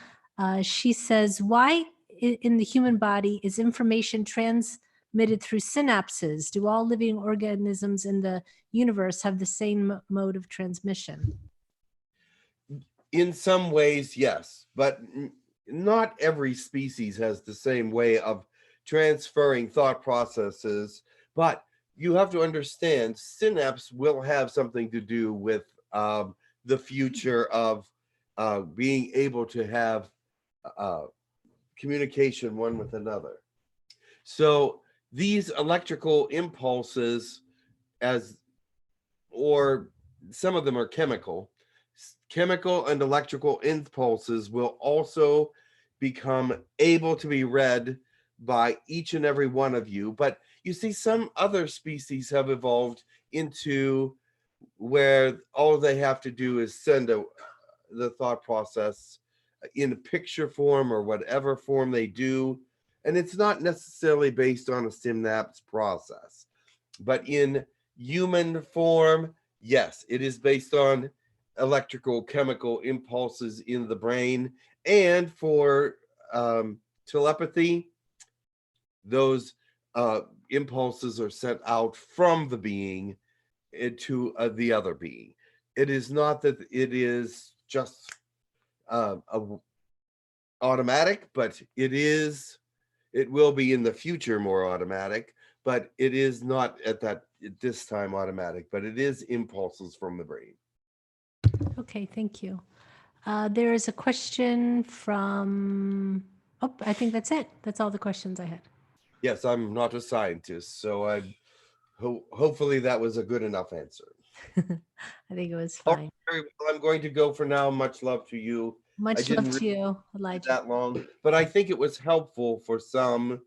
She says, why in the human body is information transmitted through synapses? Do all living organisms in the universe have the same mode of transmission? In some ways, yes, but not every species has the same way of transferring thought processes. But you have to understand, synapse will have something to do with the future of being able to have communication one with another. So these electrical impulses, or some of them are chemical and electrical impulses will also become able to be read by each and every one of you. But you see, some other species have evolved into where all they have to do is send the thought process in a picture form or whatever form they do. And it's not necessarily based on a synapse process. But in human form, yes, it is based on electrical chemical impulses in the brain. And for telepathy, those impulses are sent out from the being to the other being. It is not that it is just automatic, but it will be in the future more automatic, but it is not at this time automatic, but it is impulses from the brain. Okay, thank you. There is a question from, I think that's it. That's all the questions I had. Yes, I'm not a scientist, so hopefully that was a good enough answer. I think it was fine. Very well, I'm going to go for now. Much love to you. Much love to you, Elijah. That long, but I think it was helpful for some,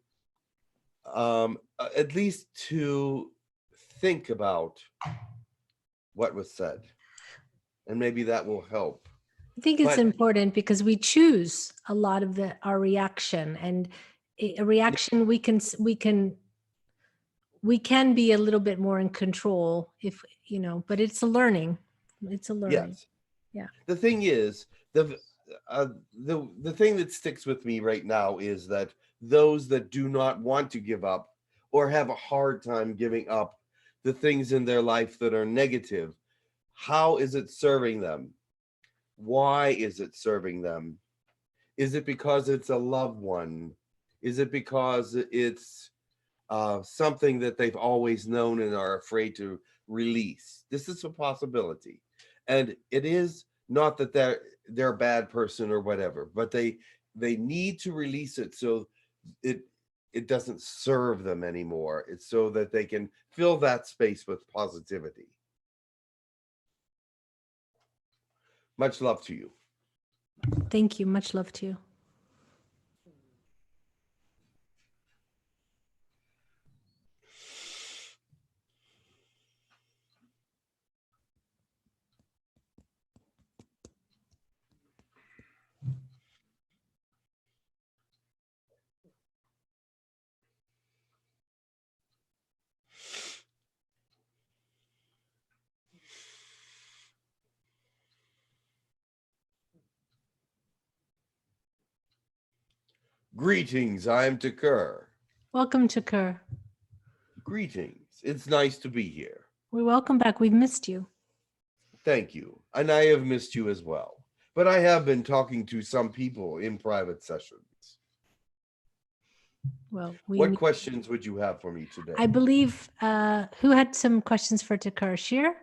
at least to think about what was said, and maybe that will help. I think it's important because we choose a lot of our reaction, and a reaction we can be a little bit more in control if but it's a learning. It's a learning. Yes. Yeah. The thing is, the thing that sticks with me right now is that those that do not want to give up or have a hard time giving up the things in their life that are negative, how is it serving them? Why is it serving them? Is it because it's a loved one? Is it because it's something that they've always known and are afraid to release? This is a possibility. And it is not that they're a bad person or whatever, but they need to release it so it doesn't serve them anymore. It's so that they can fill that space with positivity. Much love to you. Thank you. Much love to you. Greetings, I am 𝗪𝗓𝗓. Welcome, 𝗪𝗓𝗓. Greetings. It's nice to be here. We're welcome back. We've missed you. Thank you. And I have missed you as well. But I have been talking to some people in private sessions. Well, what questions would you have for me today? I believe, who had some questions for 𝗪𝗓𝗓? Shir?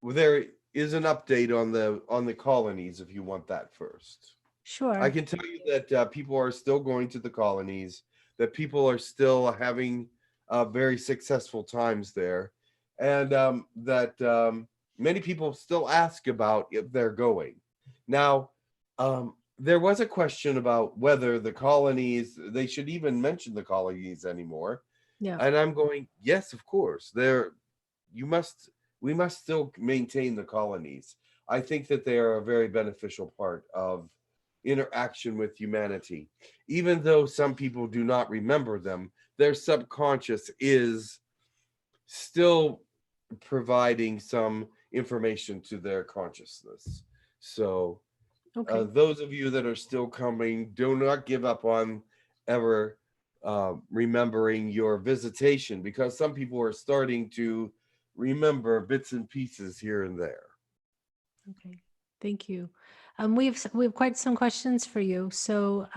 Well, there is an update on the colonies if you want that first. Sure. I can tell you that people are still going to the colonies, that people are still having very successful times there, and that many people still ask about if they're going. Now, there was a question about whether the colonies, they should even mention the colonies anymore. Yeah. And I'm going, yes, of course. We must still maintain the colonies. I think that they are a very beneficial part of interaction with humanity. Even though some people do not remember them, their subconscious is still providing some information to their consciousness. So Okay. those of you that are still coming, do not give up on ever remembering your visitation, because some people are starting to remember bits and pieces here and there. Okay. Thank you. We have quite some questions for you. So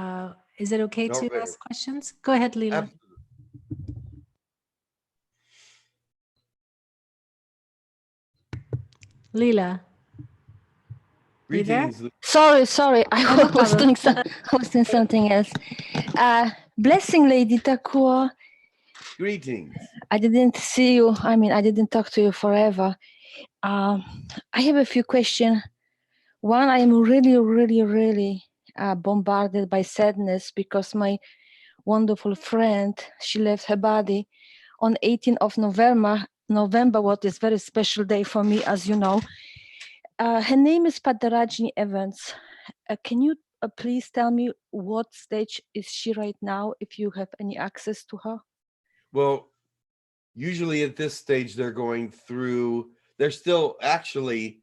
is it okay All to right. ask questions? Go ahead, Leela. Absolutely. Leela. You there? Greetings. Sorry, I Oh, no was problem. doing something else. Blessing, Lady Takua. Greetings. I didn't see you. I mean, I didn't talk to you forever. I have a few questions. One, I am really bombarded by sadness because my wonderful friend, she left her body on 18th of November, what is very special day for me, as you know. Her name is Padarajini Evans. Can you please tell me what stage is she right now, if you have any access to her? Well, usually at this stage, they're still actually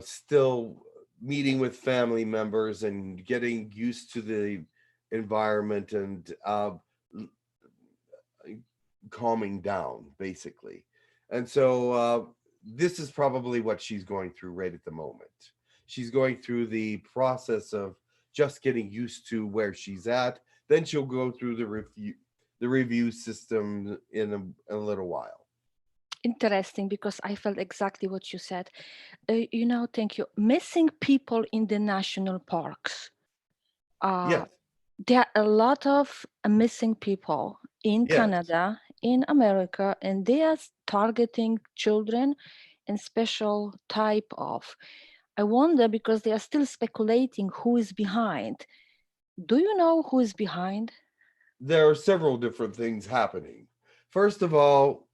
still meeting with family members and getting used to the environment and calming down, basically. And so this is probably what she's going through right at the moment. She's going through the process of just getting used to where she's at. Then she'll go through the review system in a little while. Interesting, because I felt exactly what you said. Thank you. Missing people in the national parks. Yes. There are a lot of missing people in Yes. Canada, in America, and they are targeting children and special type of. I wonder, because they are still speculating who is behind. Do you know who is behind? There are several different things happening. First of all,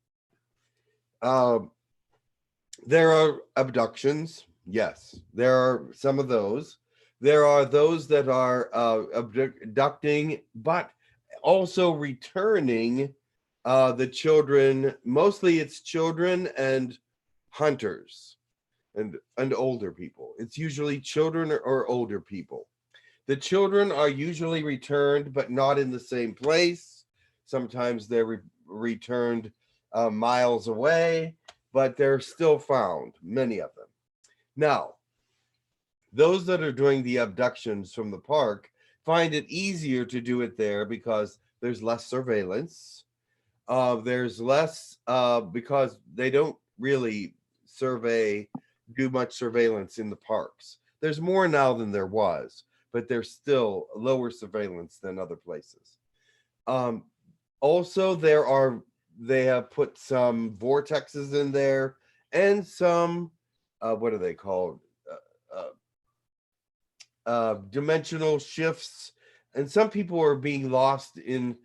there are abductions. Yes, there are some of those. There are those that are abducting, but also returning the children. Mostly it's children and hunters and older people. It's usually children or older people. The children are usually returned, but not in the same place. Sometimes they're returned miles away, but they're still found, many of them. Now, those that are doing the abductions from the park find it easier to do it there because there's less surveillance. There's less because they don't really do much surveillance in the parks. There's more now than there was, but there's still lower surveillance than other places. Also, they have put some vortexes in there and some, what are they called? Dimensional shifts. And some people are being lost in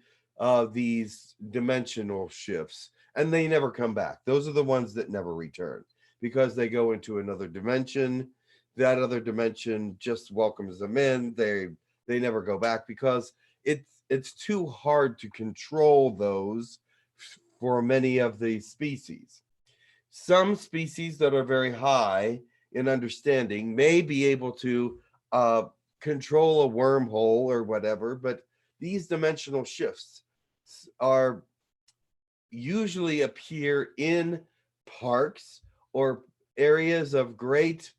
these dimensional shifts, and they never come back. Those are the ones that never return because they go into another dimension. That other dimension just welcomes them in. They never go back because it's too hard to control those for many of the species. Some species that are very high in understanding may be able to control a wormhole or whatever, but these dimensional shifts are usually appear in parks or areas of great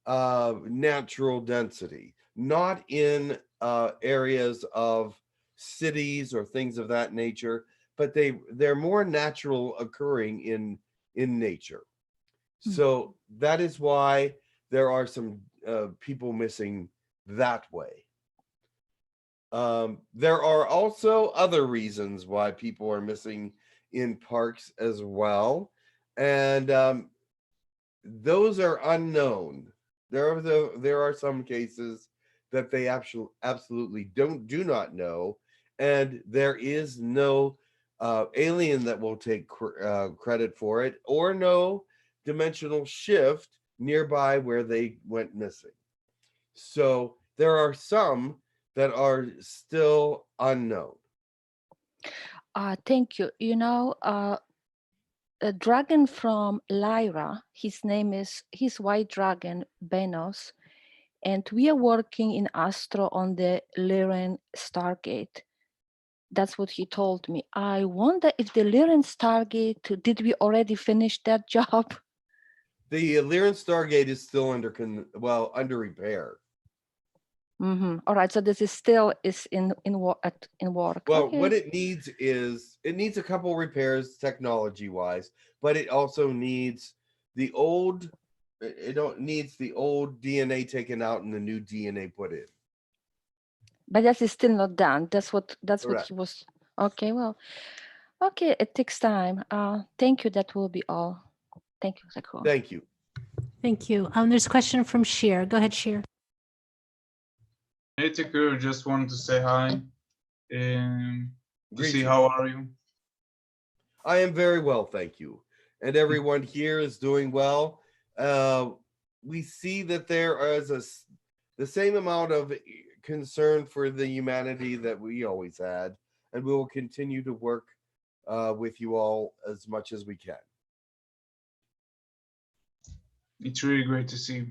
natural density, not in areas of cities or things of that nature, but they're more natural occurring in nature. So that is why there are some people missing that way. There are also other reasons why people are missing in parks as well. And those are unknown. There are some cases that they absolutely do not know, and there is no alien that will take credit for it, or no dimensional shift nearby where they went missing. So there are some that are still unknown. Thank you. You know, a dragon from Lyra, his white dragon, Benos, and we are working in Astro on the Lyran Stargate. That's what he told me. I wonder if the Lyran Stargate, did we already finish that job? The Lyran Stargate is still under repair. Mm-hmm. All right, so this is still in work. Well, Okay. what it needs is, it needs a couple repairs technology-wise, but it also needs the old DNA taken out and the new DNA put in. But that is still not done. That's what Correct. he was. Okay, well, okay, it takes time. Thank you. That will be all. Thank you, Hucolo. Thank you. Thank you. There's a question from Sheer. Go ahead, Sheer. Hey, Tucker, just wanted to say hi and to see Greetings. how are you. I am very well, thank you. And everyone here is doing well. We see that there is the same amount of concern for the humanity that we always had, and we will continue to work with you all as much as we can. It's really great to see.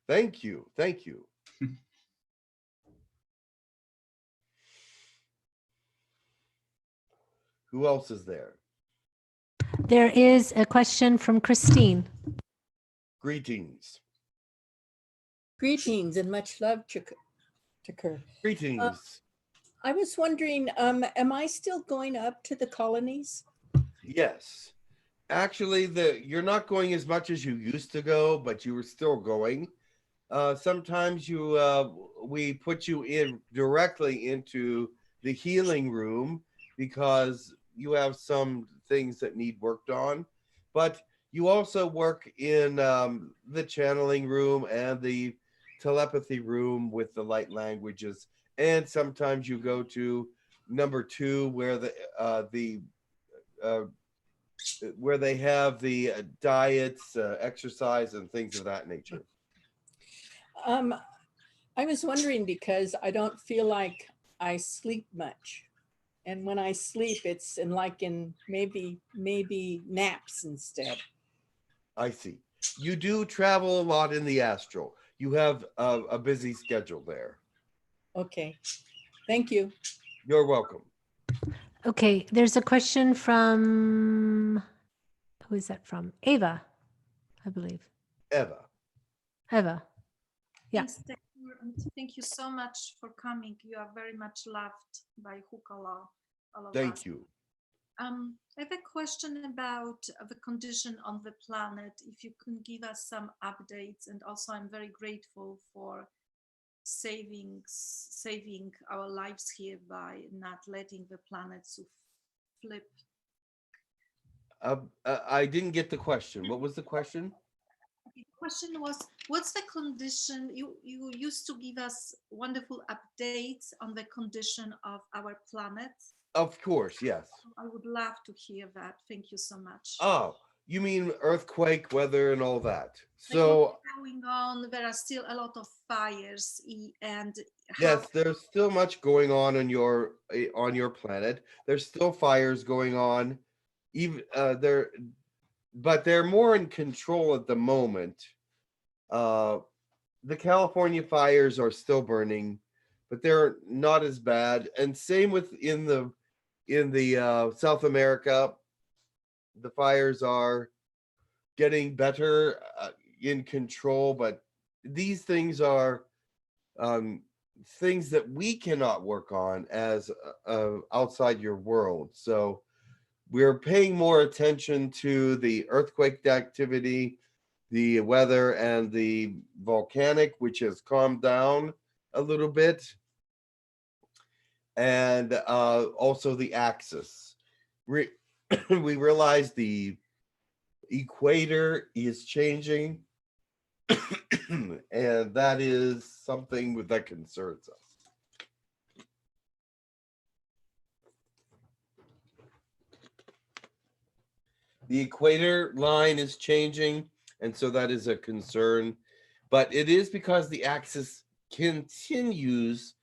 Thank you. Thank you. Who else is there? There is a question from Christine. Greetings. Greetings and much love, Tucker. Greetings. I was wondering, am I still going up to the colonies? Yes. Actually, you're not going as much as you used to go, but you were still going. Sometimes we put you in directly into the healing room because you have some things that need worked on, but you also work in the channeling room and the telepathy room with the light languages, and sometimes you go to number 2 where where they have the diets, exercise, and things of that nature. I was wondering because I don't feel like I sleep much. And when I sleep, it's in maybe naps instead. I see. You do travel a lot in the astral. You have a busy schedule there. Okay. Thank you. You're welcome. Okay, there's a question from, who is that from? Ava, I believe. Eva. Yeah. Thank you so much for coming. You are very much loved by Hucolo. Thank you. I have a question about the condition on the planet. If you can give us some updates, and also I'm very grateful for saving our lives here by not letting the planet to flip. I didn't get the question. What was the question? The question was, what's the condition? You used to give us wonderful updates on the condition of our planet. Of course, yes. I would love to hear that. Thank you so much. Oh, you mean earthquake, weather, and all that. Like So what's going on? There are still a lot of fires, and yes, there's still much going on your planet. There's still fires going on, even but they're more in control at the moment. The California fires are still burning, but they're not as bad. And same with in the South America, the fires are getting better, in control. But these things are things that we cannot work on as outside your world. So we're paying more attention to the earthquake activity, the weather, and the volcanic, which has calmed down a little bit, and also the axis. we realize the equator is changing, and that is something that concerns us. The equator line is changing, and so that is a concern. But it is because the axis continues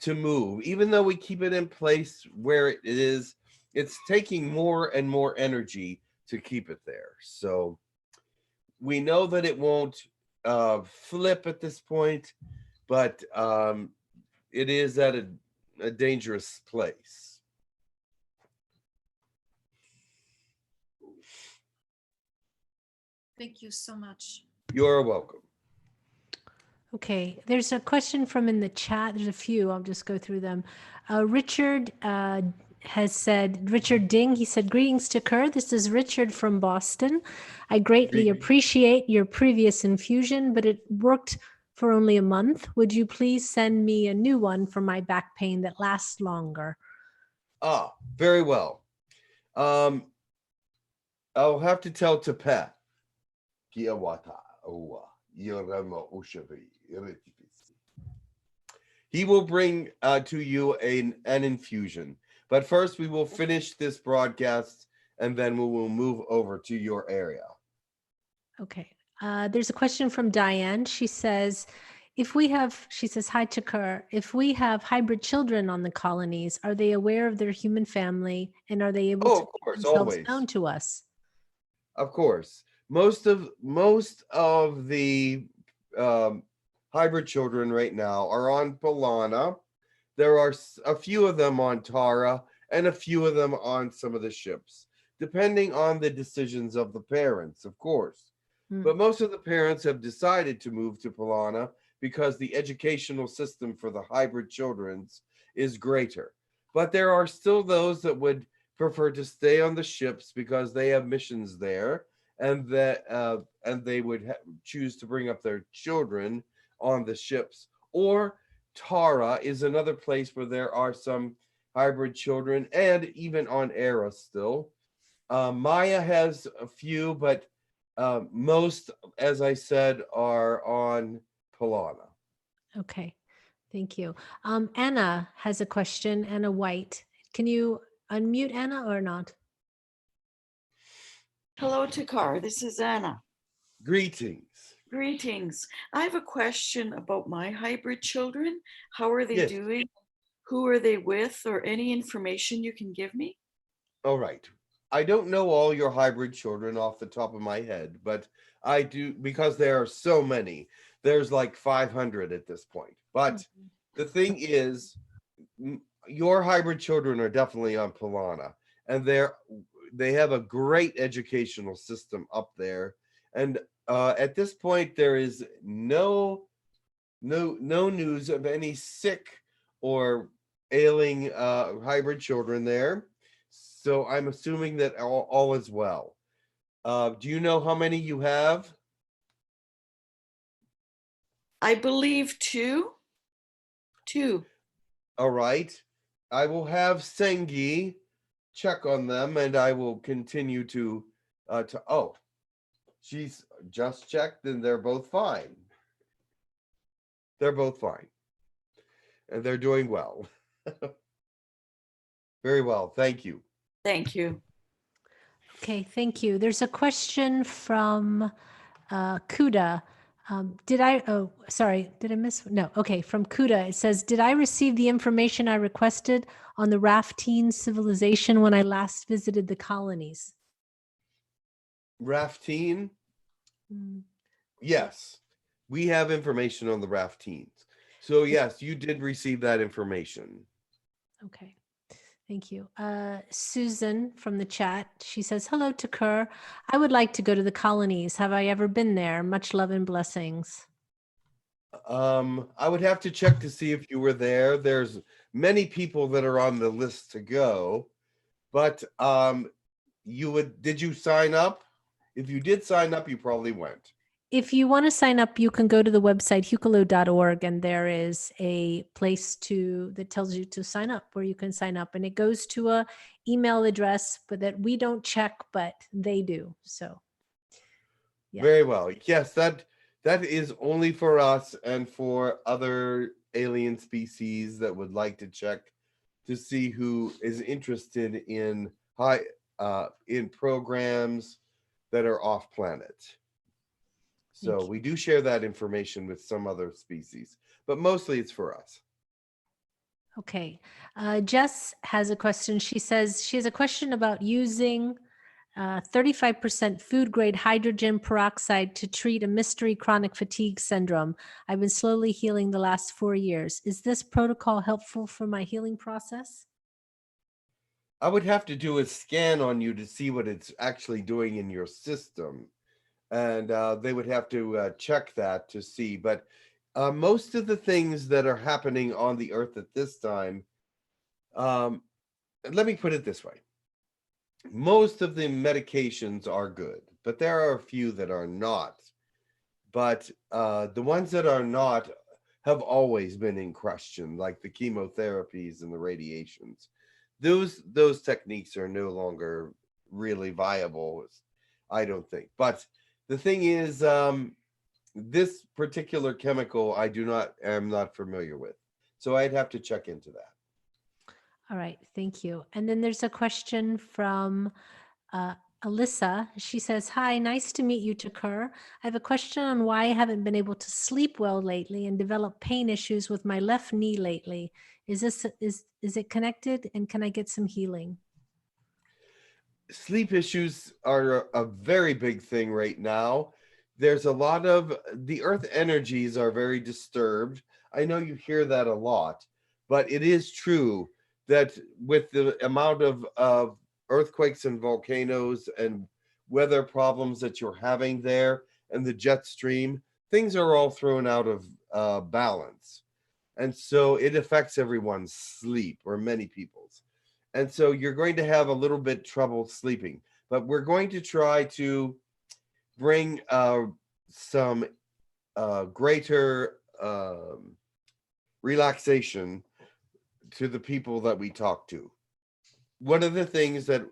to move. Even though we keep it in place where it is, it's taking more and more energy to keep it there. So we know that it won't flip at this point, but it is at a dangerous place. Thank you so much. You're welcome. Okay, there's a question from in the chat. There's a few. I'll just go through them. Richard has said, Richard Ding, he said, greetings to Kerr. This is Richard from Boston. I greatly appreciate your previous infusion, but it worked for only a month. Would you please send me a new one for my back pain that lasts longer? Ah, very well. I'll have to tell Tepet. He will bring to you an infusion. But first, we will finish this broadcast, and then we will move over to your area. Okay. There's a question from Diane. She says, she says, hi to Kerr. If we have hybrid children on the colonies, are they aware of their human family, and are they able to make themselves known to us? Of course. Most of the hybrid children right now are on Polana. There are a few of them on Tara and a few of them on some of the ships, depending on the decisions of the parents, of course. But most of the parents have decided to move to Polana because the educational system for the hybrid children is greater. But there are still those that would prefer to stay on the ships because they have missions there, and that they would choose to bring up their children on the ships. Or Tara is another place where there are some hybrid children, and even on Era still. Maya has a few, but most, as I said, are on Polana. Okay, thank you. Anna has a question, Anna White. Can you unmute Anna or not? Hello, Takar. This is Anna. Greetings. Greetings. I have a question about my hybrid children. How are they doing? Who are they with, or any information you can give me? All right. I don't know all your hybrid children off the top of my head, but I do, because there are so many. There's like 500 at this point. But the thing is, your hybrid children are definitely on Polana, and they have a great educational system up there. And at this point, there is no news of any sick or ailing hybrid children there. So I'm assuming that all is well. Do you know how many you have? I believe two. All right. I will have Sengi check on them, and I will continue to she's just checked, and they're both fine. They're both fine. And they're doing well. Very well. Thank you. Thank you. Okay, thank you. There's a question from Kuda. Did I miss? No, okay, from Kuda. It says, did I receive the information I requested on the Raftine civilization when I last visited the colonies? Raftine? Yes, we have information on the Raftines. So yes, you did receive that information. Okay. Thank you. Susan from the chat, she says, hello to Kerr. I would like to go to the colonies. Have I ever been there? Much love and blessings. I would have to check to see if you were there. There's many people that are on the list to go, but did you sign up? If you did sign up, you probably went. If you want to sign up, you can go to the website hucolo.org, and there is a place that tells you to sign up, where you can sign up, and it goes to a email address, but that we don't check, but they do. So, yeah. Very well. Yes, that is only for us and for other alien species that would like to check to see who is interested in in programs that are off planet. So we do share that information with some other species, but mostly it's for us. Okay. Jess has a question. She says she has a question about using 35% food grade hydrogen peroxide to treat a mystery chronic fatigue syndrome. I've been slowly healing the last 4 years. Is this protocol helpful for my healing process? I would have to do a scan on you to see what it's actually doing in your system. And they would have to check that to see. But most of the things that are happening on the earth at this time, let me put it this way. Most of the medications are good, but there are a few that are not. But the ones that are not have always been in question, like the chemotherapies and the radiations. Those techniques are no longer really viable, I don't think. But the thing is, this particular chemical am not familiar with. So I'd have to check into that. All right, thank you. And then there's a question from Alyssa. She says, hi, nice to meet you, Takur. I have a question on why I haven't been able to sleep well lately and develop pain issues with my left knee lately. Is it connected, and can I get some healing? Sleep issues are a very big thing right now. There's a lot of the earth energies are very disturbed. I know you hear that a lot, but it is true that with the amount of earthquakes and volcanoes and weather problems that you're having there and the jet stream, things are all thrown out of balance. And so it affects everyone's sleep, or many people's. And so you're going to have a little bit trouble sleeping, but we're going to try to bring some greater relaxation to the people that we talk to. One of the things that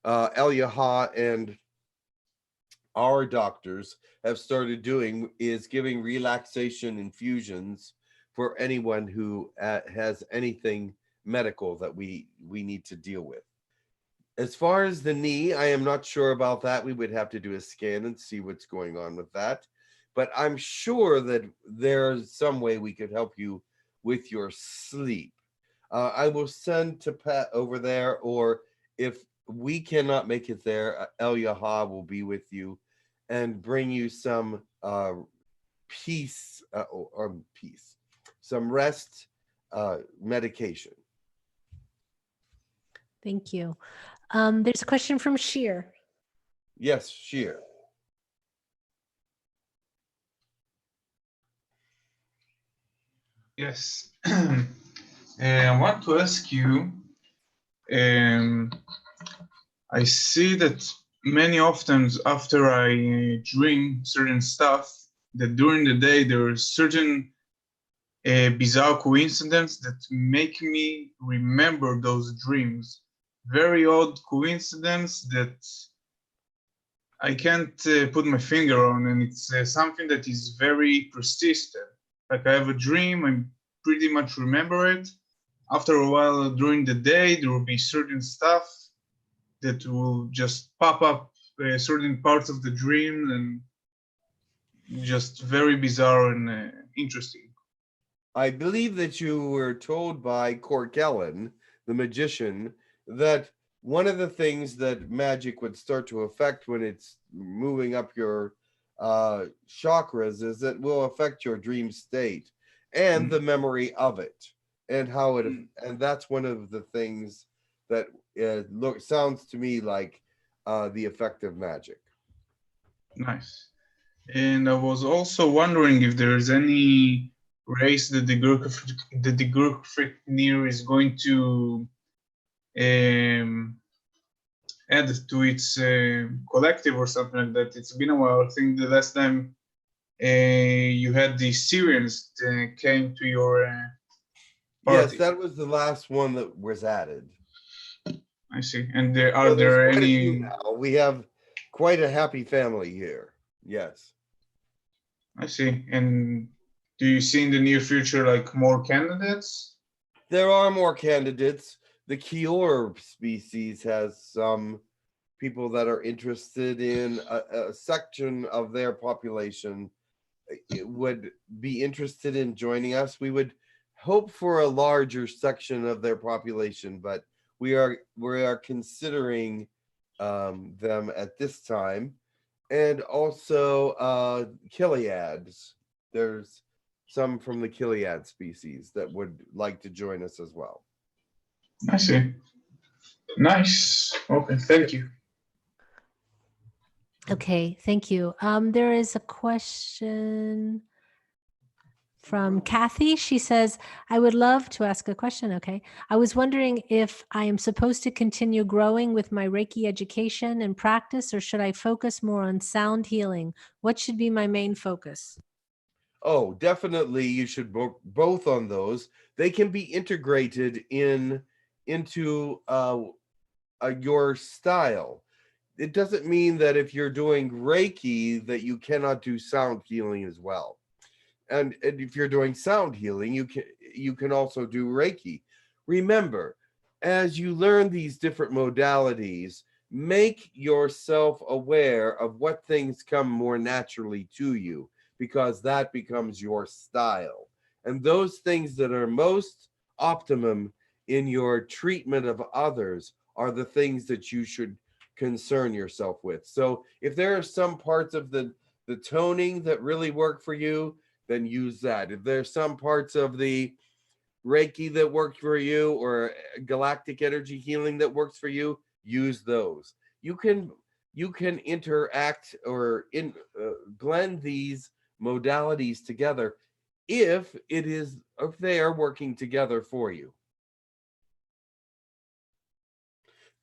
𝗪𝗓𝗓 and our doctors have started doing is giving relaxation infusions for anyone who has anything medical that we need to deal with. As far as the knee, I am not sure about that. We would have to do a scan and see what's going on with that. But I'm sure that there's some way we could help you with your sleep. I will send to Pat over there, or if we cannot make it there, 𝗪𝗓𝗓 will be with you and bring you some some rest medication. Thank you. There's a question from Sheer. Yes, Sheer. Yes. I want to ask you, I see that many often after I dream certain stuff, that during the day there are certain bizarre coincidences that make me remember those dreams. Very odd coincidence that I can't put my finger on, and it's something that is very persistent. Like I have a dream, I pretty much remember it. After a while during the day, there will be certain stuff that will just pop up certain parts of the dream, and just very bizarre and interesting. I believe that you were told by 𝗪𝗪𝗓𝗓, the magician, that one of the things that magic would start to affect when it's moving up your chakras is that it will affect your dream state and the memory of it, and how it and that's one of the things that sounds to me like the effect of magic. Nice. And I was also wondering if there's any race that the Girk Fitneer is going to add to its collective or something like that. It's been a while. I think the last time you had the Sirians that came to your Yes, party. that was the last one that was added. I see. And there So are there's there quite a any? few now. We have quite a happy family here. Yes. I see. And do you see in the near future like more candidates? There are more candidates. The 𝗪𝗓𝗓 species has some people that are interested in a section of their population. It would be interested in joining us. We would hope for a larger section of their population, but we are considering them at this time. And also 𝗪𝗓𝗓𝗕𝗓𝗓s. There's some from the 𝗪𝗓𝗓𝗓 species that would like to join us as well. I see. Nice. Okay, thank you. Okay, thank you. There is a question from Kathy. She says, I would love to ask a question. Okay. I was wondering if I am supposed to continue growing with my Reiki education and practice, or should I focus more on sound healing? What should be my main focus? Oh, definitely you should both on those. They can be integrated into your style. It doesn't mean that if you're doing Reiki that you cannot do sound healing as well. And if you're doing sound healing, you can also do Reiki. Remember, as you learn these different modalities, make yourself aware of what things come more naturally to you, because that becomes your style. And those things that are most optimum in your treatment of others are the things that you should concern yourself with. So if there are some parts of the toning that really work for you, then use that. If there's some parts of the Reiki that work for you, or galactic energy healing that works for you, use those. You can interact or blend these modalities together if they are working together for you.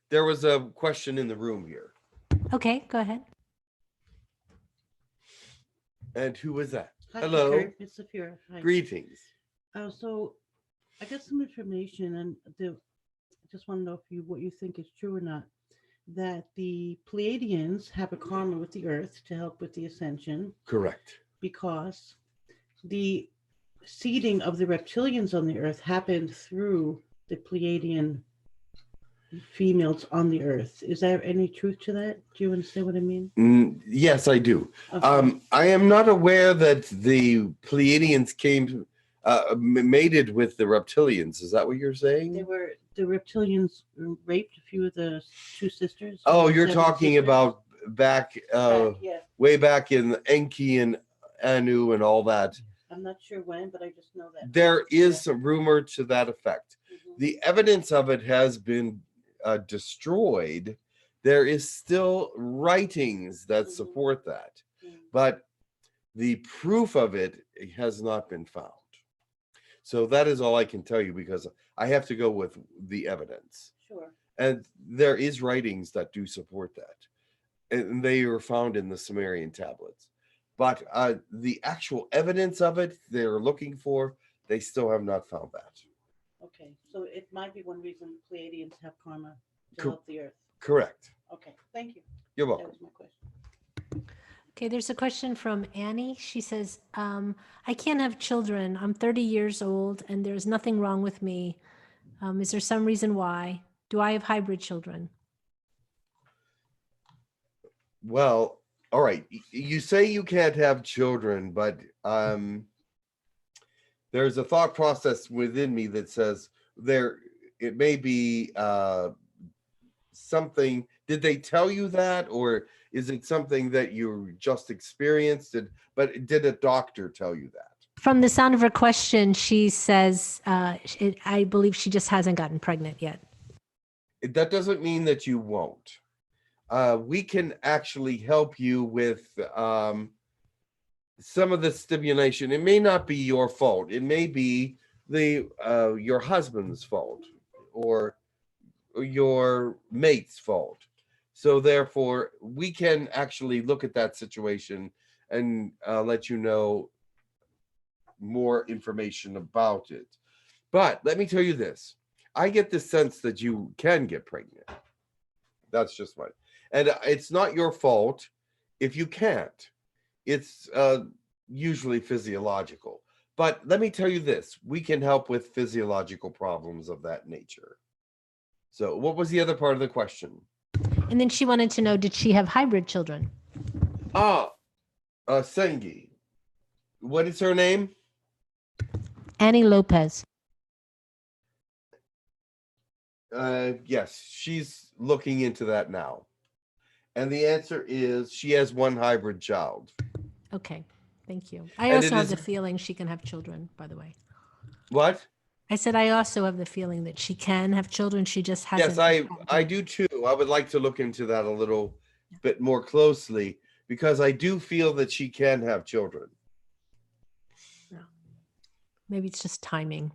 There was a question in the room here. Okay, go ahead. And who was that? Hi, Hello. Peter. It's Safira. Hi. Greetings. So I got some information, and I just want to know what you think is true or not. That the Pleiadians have a karma with the Earth to help with the ascension. Correct. Because the seeding of the reptilians on the Earth happened through the Pleiadian females on the Earth. Is there any truth to that? Do you understand what I mean? Yes, I do. Okay. I am not aware that the Pleiadians mated with the reptilians. Is that what you're saying? The reptilians raped a few of the two sisters. Oh, you're talking about back, yeah. way back in Enki and Anu and all that. I'm not sure when, but I just know that. There is a rumor to that effect. The evidence of it has been destroyed. There is still writings that support that, but the proof of it has not been found. So that is all I can tell you, because I have to go with the evidence. Sure. And there is writings that do support that, and they are found in the Sumerian tablets. But the actual evidence of it they're looking for, they still have not found that. Okay, so it might be one reason Pleiadians have karma to help the Earth. Correct. Okay, thank you. You're welcome. That was my question. Okay, there's a question from Annie. She says, I can't have children. I'm 30 years old and there's nothing wrong with me. Is there some reason why? Do I have hybrid children? Well, all right. You say you can't have children, but there's a thought process within me that says it may be something. Did they tell you that, or is it something that you just experienced? But did a doctor tell you that? From the sound of her question, she says, I believe she just hasn't gotten pregnant yet. That doesn't mean that you won't. We can actually help you with some of the stimulation. It may not be your fault. It may be your husband's fault or your mate's fault. So therefore, we can actually look at that situation and let you know more information about it. But let me tell you this. I get the sense that you can get pregnant. That's just what. And it's not your fault if you can't. It's usually physiological. But let me tell you this. We can help with physiological problems of that nature. So what was the other part of the question? And then she wanted to know, did she have hybrid children? Sengi. What is her name? Annie Lopez. Yes, she's looking into that now. And the answer is she has one hybrid child. Okay, thank you. I And also it have is- the feeling she can have children, by the way. What? I said I also have the feeling that she can have children. She just hasn't. Yes, I do too. I would like to look into that a little bit more closely because I do feel that she can have children. Maybe it's just timing.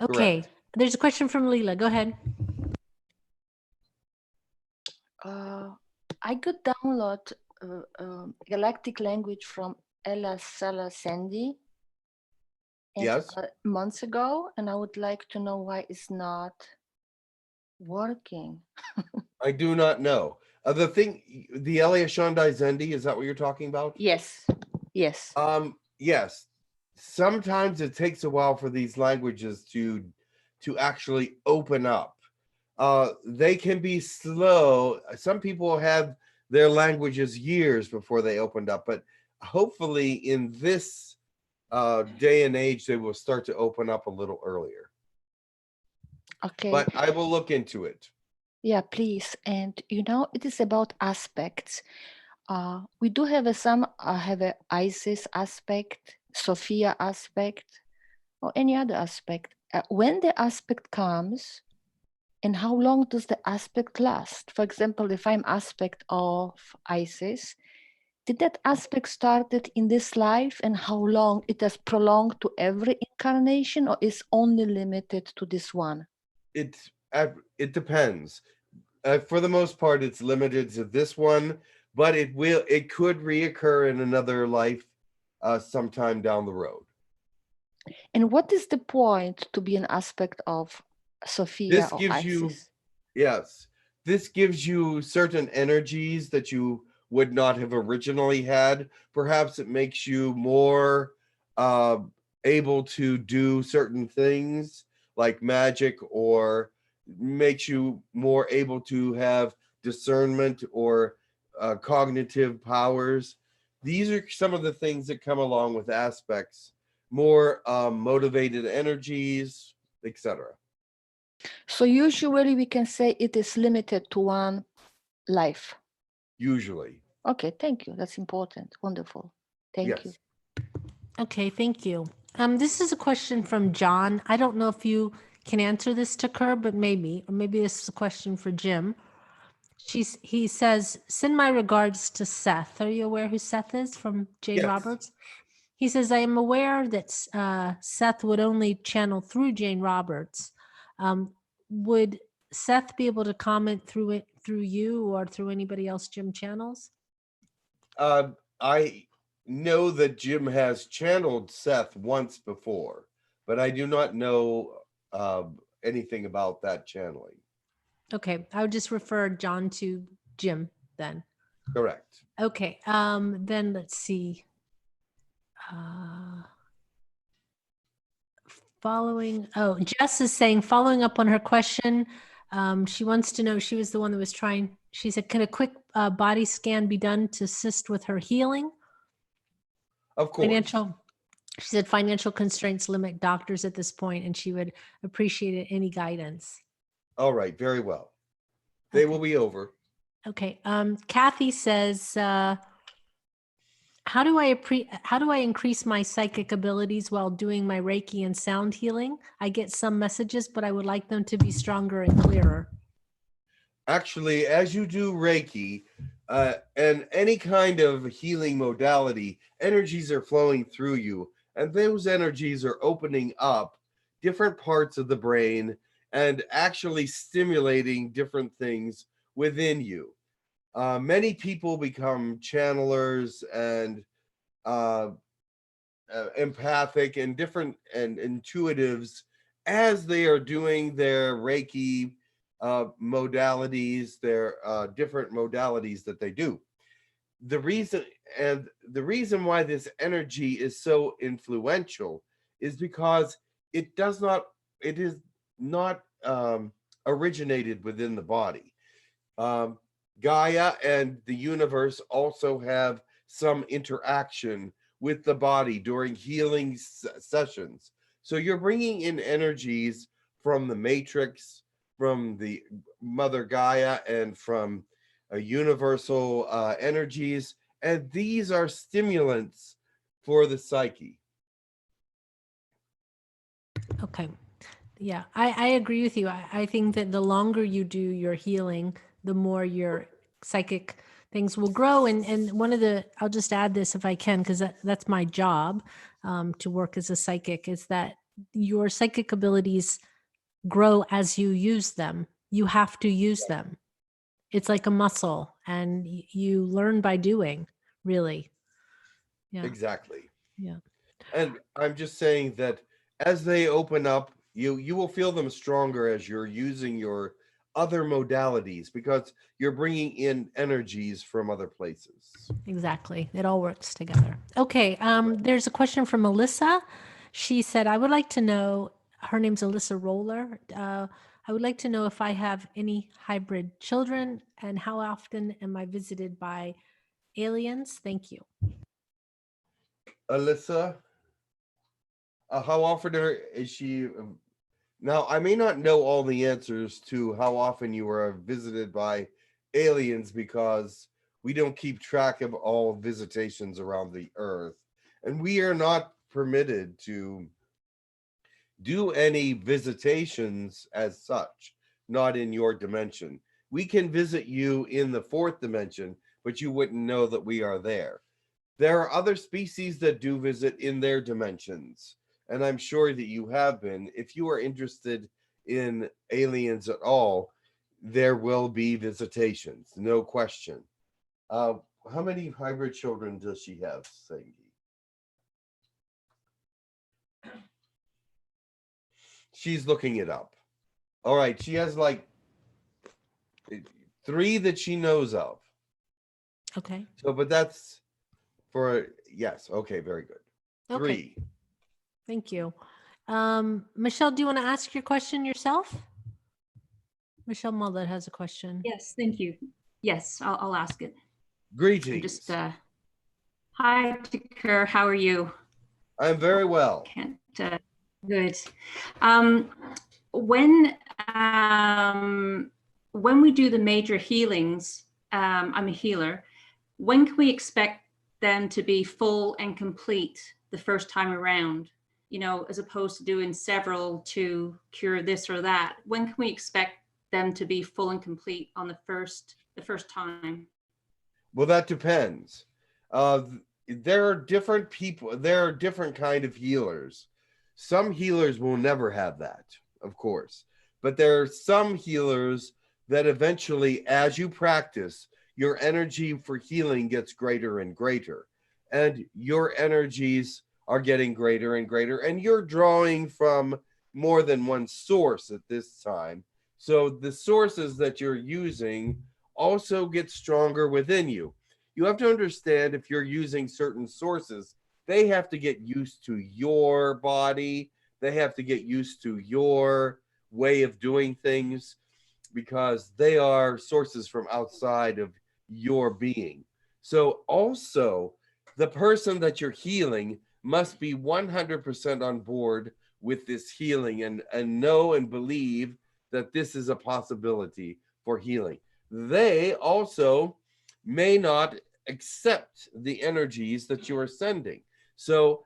Okay, Correct. there's a question from Leela. Go ahead. I could download galactic language from Ella Sala Sandy Yes. months ago, and I would like to know why it's not working. I do not know. The thing, the Eliashondai Zendi, is that what you're talking about? Yes. Yes. Yes. Sometimes it takes a while for these languages to actually open up. They can be slow. Some people have their languages years before they opened up, but hopefully in this day and age, they will start to open up a little earlier. Okay. But I will look into it. Yeah, please. And it is about aspects. We do have have a Isis aspect, Sophia aspect, or any other aspect. When the aspect comes, and how long does the aspect last? For example, if I'm aspect of Isis, did that aspect started in this life, and how long it has prolonged to every incarnation, or is only limited to this one? It depends. For the most part, it's limited to this one, but it could reoccur in another life sometime down the road. And what is the point to be an aspect of Sophia This or gives Isis? this gives you certain energies that you would not have originally had. Perhaps it makes you more able to do certain things like magic, or makes you more able to have discernment or cognitive powers. These are some of the things that come along with aspects, more motivated energies, etc. So usually we can say it is limited to one life. Usually. Okay, thank you. That's important. Wonderful. Thank you. Okay, thank you. This is a question from John. I don't know if you can answer this to Kerr, but maybe this is a question for Jim. He says, send my regards to Seth. Are you aware who Seth is from Jane Yes. Roberts? He says, I am aware that Seth would only channel through Jane Roberts. Would Seth be able to comment through you or through anybody else Jim channels? I know that Jim has channeled Seth once before, but I do not know anything about that channeling. Okay, I would just refer John to Jim then. Correct. Okay, then let's see. Jess is saying, following up on her question, she wants to know, she was the one that was trying, she said, can a quick body scan be done to assist with her healing? Of course. She said financial constraints limit doctors at this point, and she would appreciate any guidance. All right, very well. They will be over. Okay. Kathy says, how do I increase my psychic abilities while doing my Reiki and sound healing? I get some messages, but I would like them to be stronger and clearer. Actually, as you do Reiki and any kind of healing modality, energies are flowing through you, and those energies are opening up different parts of the brain and actually stimulating different things within you. Many people become channelers and empathic and different and intuitives as they are doing their Reiki modalities, their different modalities that they do. The reason why this energy is so influential is because it is not originated within the body. Gaia and the universe also have some interaction with the body during healing sessions. So you're bringing in energies from the matrix, from the Mother Gaia, and from universal energies, and these are stimulants for the psyche. Okay. Yeah, I agree with you. I think that the longer you do your healing, the more your psychic things will grow. And one of the, I'll just add this if I can, because that's my job, to work as a psychic, is that your psychic abilities grow as you use them. You have to use them. It's like a muscle, and you learn by doing, really. Yeah. Exactly. Yeah. And I'm just saying that as they open up, you will feel them stronger as you're using your other modalities, because you're bringing in energies from other places. Exactly. It all works together. Okay. There's a question from Alyssa. She said, I would like to know, her name's Alyssa Roller. I would like to know if I have any hybrid children and how often am I visited by aliens? Thank you. Alyssa, how often is she? Now, I may not know all the answers to how often you are visited by aliens, because we don't keep track of all visitations around the earth, and we are not permitted to do any visitations as such, not in your dimension. We can visit you in the fourth dimension, but you wouldn't know that we are there. There are other species that do visit in their dimensions, and I'm sure that you have been. If you are interested in aliens at all, there will be visitations, no question. How many hybrid children does she have, Sangi? She's looking it up. All right, she has like 3 that she knows of. Okay. So, but that's for, yes, okay, very good. Okay. 3. Thank you. Michelle, do you want to ask your question yourself? Michelle Mullet has a question. Yes, thank you. Yes, I'll ask it. Greetings. I'm just, hi, Takur, how are you? I'm very well. Good. When we do the major healings, I'm a healer, when can we expect them to be full and complete the first time around? You know, as opposed to doing several to cure this or that. When can we expect them to be full and complete on the first time? Well, that depends. There are different people. There are different kind of healers. Some healers will never have that, of course. But there are some healers that eventually, as you practice, your energy for healing gets greater and greater. And your energies are getting greater and greater. And you're drawing from more than one source at this time. So the sources that you're using also get stronger within you. You have to understand, if you're using certain sources, they have to get used to your body. They have to get used to your way of doing things, because they are sources from outside of your being. So also, the person that you're healing must be 100% on board with this healing and know and believe that this is a possibility for healing. They also may not accept the energies that you are sending. So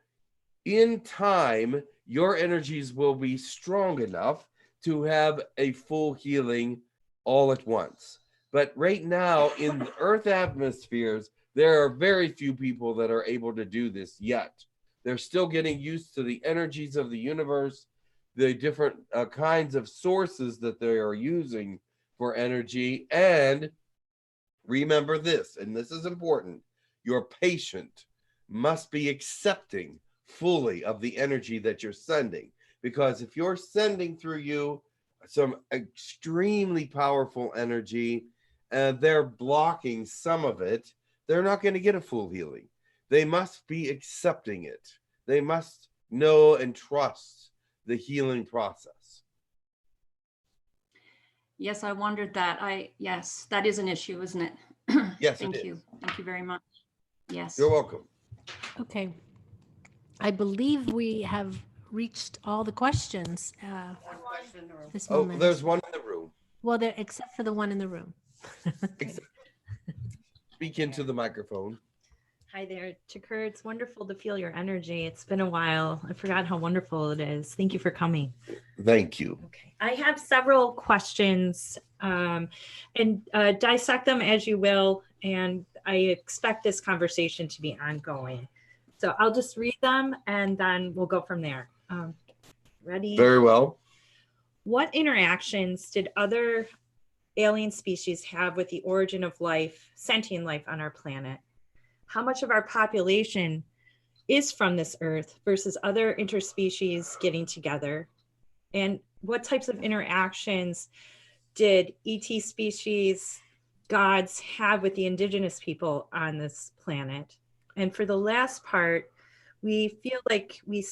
in time, your energies will be strong enough to have a full healing all at once. But right now, in the Earth atmospheres, there are very few people that are able to do this yet. They're still getting used to the energies of the universe, the different kinds of sources that they are using for energy. And remember this, and this is important, you're patient. must be accepting fully of the energy that you're sending. Because if you're sending through you some extremely powerful energy and they're blocking some of it, they're not going to get a full healing. They must be accepting it. They must know and trust the healing process. Yes, I wondered that. Yes, that is an issue, isn't it? Yes, Thank it you. is. Thank you very much. Yes. You're welcome. Okay. I believe we have reached all the questions. This Oh, moment. there's one in the room. Well, there, except for the one in the room. Speak into the microphone. Hi there, 𝗪𝗓𝗓. It's wonderful to feel your energy. It's been a while. I forgot how wonderful it is. Thank you for coming. Thank you. Okay. I have several questions and dissect them as you will. And I expect this conversation to be ongoing. So I'll just read them and then we'll go from there. Ready? Very well. What interactions did other alien species have with the origin of life, sentient life on our planet? How much of our population is from this earth versus other interspecies getting together? And what types of interactions did ET species, gods have with the indigenous people on this planet? And for the last part, we feel like we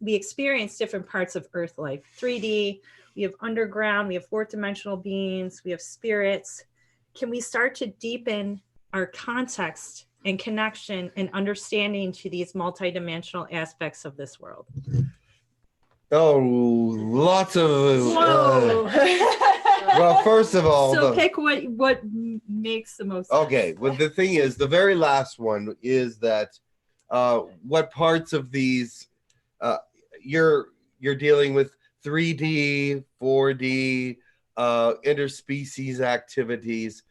experience different parts of Earth life. 3D, we have underground, we have fourth dimensional beings, we have spirits. Can we start to deepen our context and connection and understanding to these multidimensional aspects of this world? Oh, lots of. Well, first of all, so pick what makes the most sense. Okay. Well, the thing is, the very last one is that what parts of these you're dealing with 3D, 4D, interspecies activities.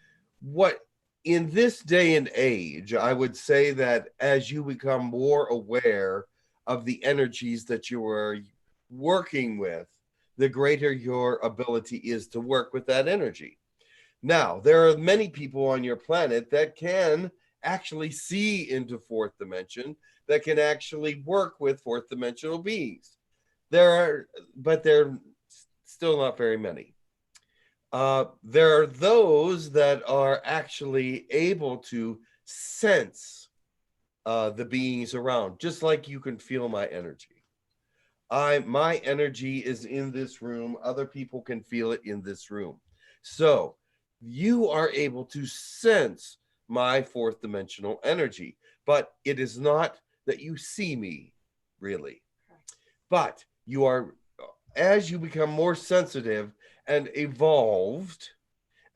What in this day and age, I would say that as you become more aware of the energies that you are working with, the greater your ability is to work with that energy. Now, there are many people on your planet that can actually see into fourth dimension, that can actually work with fourth dimensional beings. But they're still not very many. There are those that are actually able to sense the beings around, just like you can feel my energy. My energy is in this room. Other people can feel it in this room. So you are able to sense my fourth dimensional energy, but it is not that you see me really. But you are, as you become more sensitive and evolved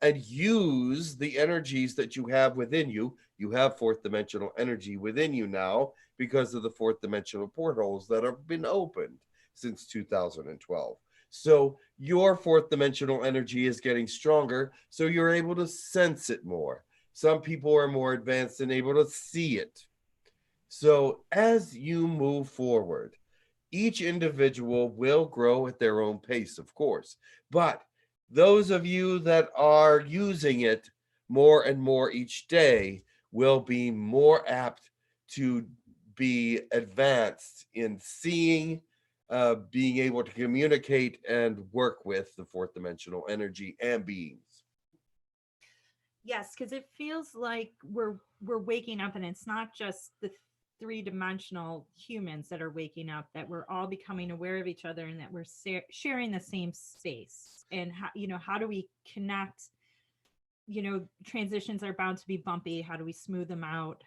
and use the energies that you have within you, you have fourth dimensional energy within you now because of the fourth dimensional portals that have been opened since 2012. So your fourth dimensional energy is getting stronger, so you're able to sense it more. Some people are more advanced and able to see it. So as you move forward, each individual will grow at their own pace, of course. But those of you that are using it more and more each day will be more apt to be advanced in seeing, being able to communicate and work with the fourth dimensional energy and beings. Yes, because it feels like we're waking up, and it's not just the three-dimensional humans that are waking up, that we're all becoming aware of each other and that we're sharing the same space. And how do we connect? Transitions are bound to be bumpy. How do we smooth them out?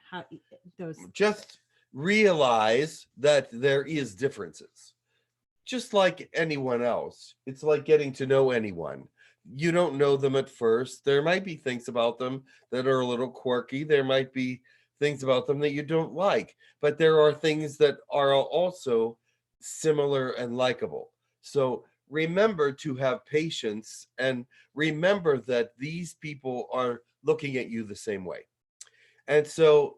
Just realize that there is differences. Just like anyone else, it's like getting to know anyone. You don't know them at first. There might be things about them that are a little quirky. There might be things about them that you don't like, but there are things that are also similar and likable. So remember to have patience and remember that these people are looking at you the same way. And so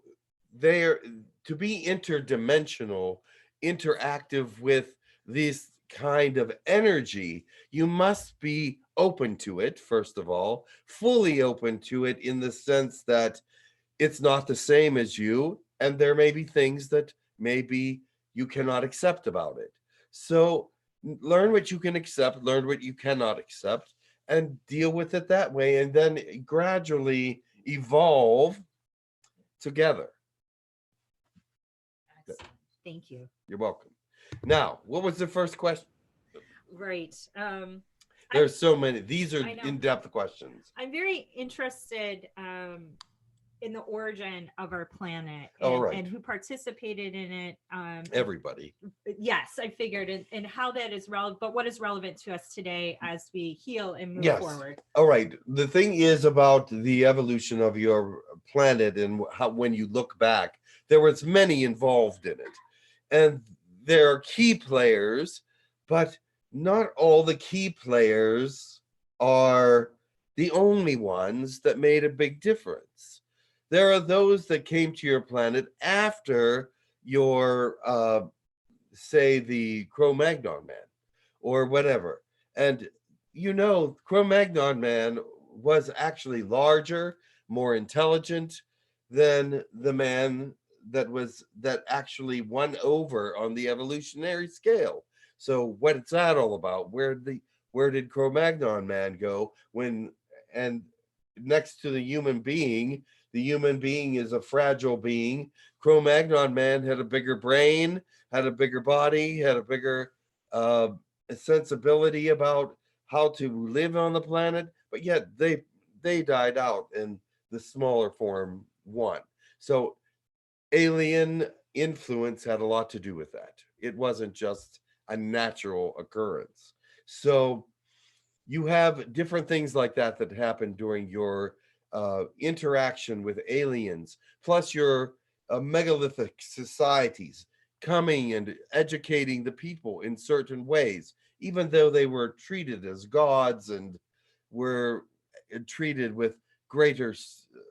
they're to be interdimensional, interactive with this kind of energy, you must be open to it, first of all, fully open to it in the sense that it's not the same as you, and there may be things that maybe you cannot accept about it. So learn what you can accept, learn what you cannot accept, and deal with it that way, and then gradually evolve together. Thank you. You're welcome. Now, what was the first question? Right. There's so many. These are I know. in-depth questions. I'm very interested in the origin of our planet Oh, right. and who participated in it. Everybody. Yes, I figured, and how that is relevant, but what is relevant to us today as we heal and move Yes. forward. All right. The thing is about the evolution of your planet, and how when you look back, there was many involved in it. And there are key players, but not all the key players are the only ones that made a big difference. There are those that came to your planet after your, say, the Cro-Magnon man or whatever. And you know, Cro-Magnon man was actually larger, more intelligent than the man that actually won over on the evolutionary scale. So what is that all about? Where did Cro-Magnon man go when, and next to the human being is a fragile being. Cro-Magnon man had a bigger brain, had a bigger body, had a bigger sensibility about how to live on the planet, but yet they died out and the smaller form won. So alien influence had a lot to do with that. It wasn't just a natural occurrence. So you have different things like that that happen during your interaction with aliens, plus your megalithic societies coming and educating the people in certain ways, even though they were treated as gods and were treated with greater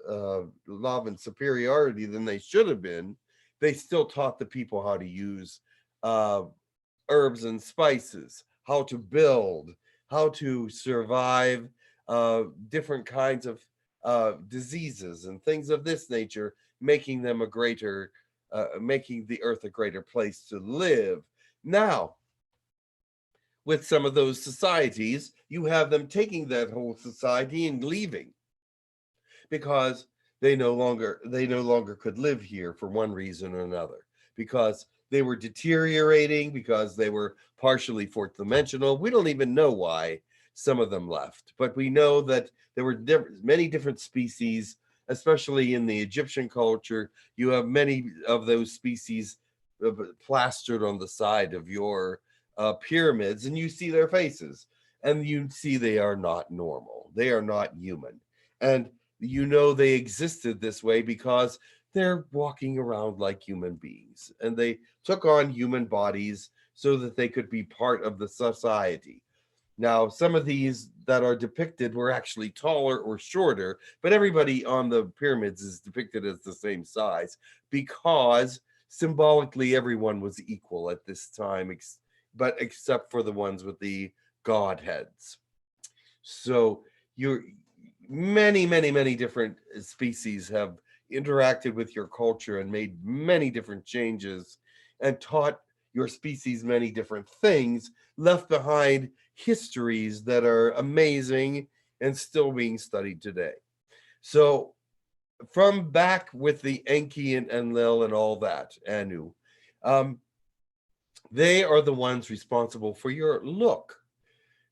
love and superiority than they should have been. They still taught the people how to use herbs and spices, how to build, how to survive different kinds of diseases and things of this nature, making them a greater, making the earth a greater place to live. Now, with some of those societies, you have them taking that whole society and leaving because they no longer could live here for one reason or another, because they were deteriorating, because they were partially fourth dimensional. We don't even know why some of them left, but we know that there were many different species, especially in the Egyptian culture. You have many of those species plastered on the side of your pyramids, and you see their faces, and you see they are not normal. They are not human. And you know they existed this way because they're walking around like human beings, and they took on human bodies so that they could be part of the society. Now, some of these that are depicted were actually taller or shorter, but everybody on the pyramids is depicted as the same size because symbolically everyone was equal at this time, but except for the ones with the godheads. So many different species have interacted with your culture and made many different changes and taught your species many different things, left behind histories that are amazing and still being studied today. So from back with the Enki and Enlil and all that, Anu, they are the ones responsible for your look.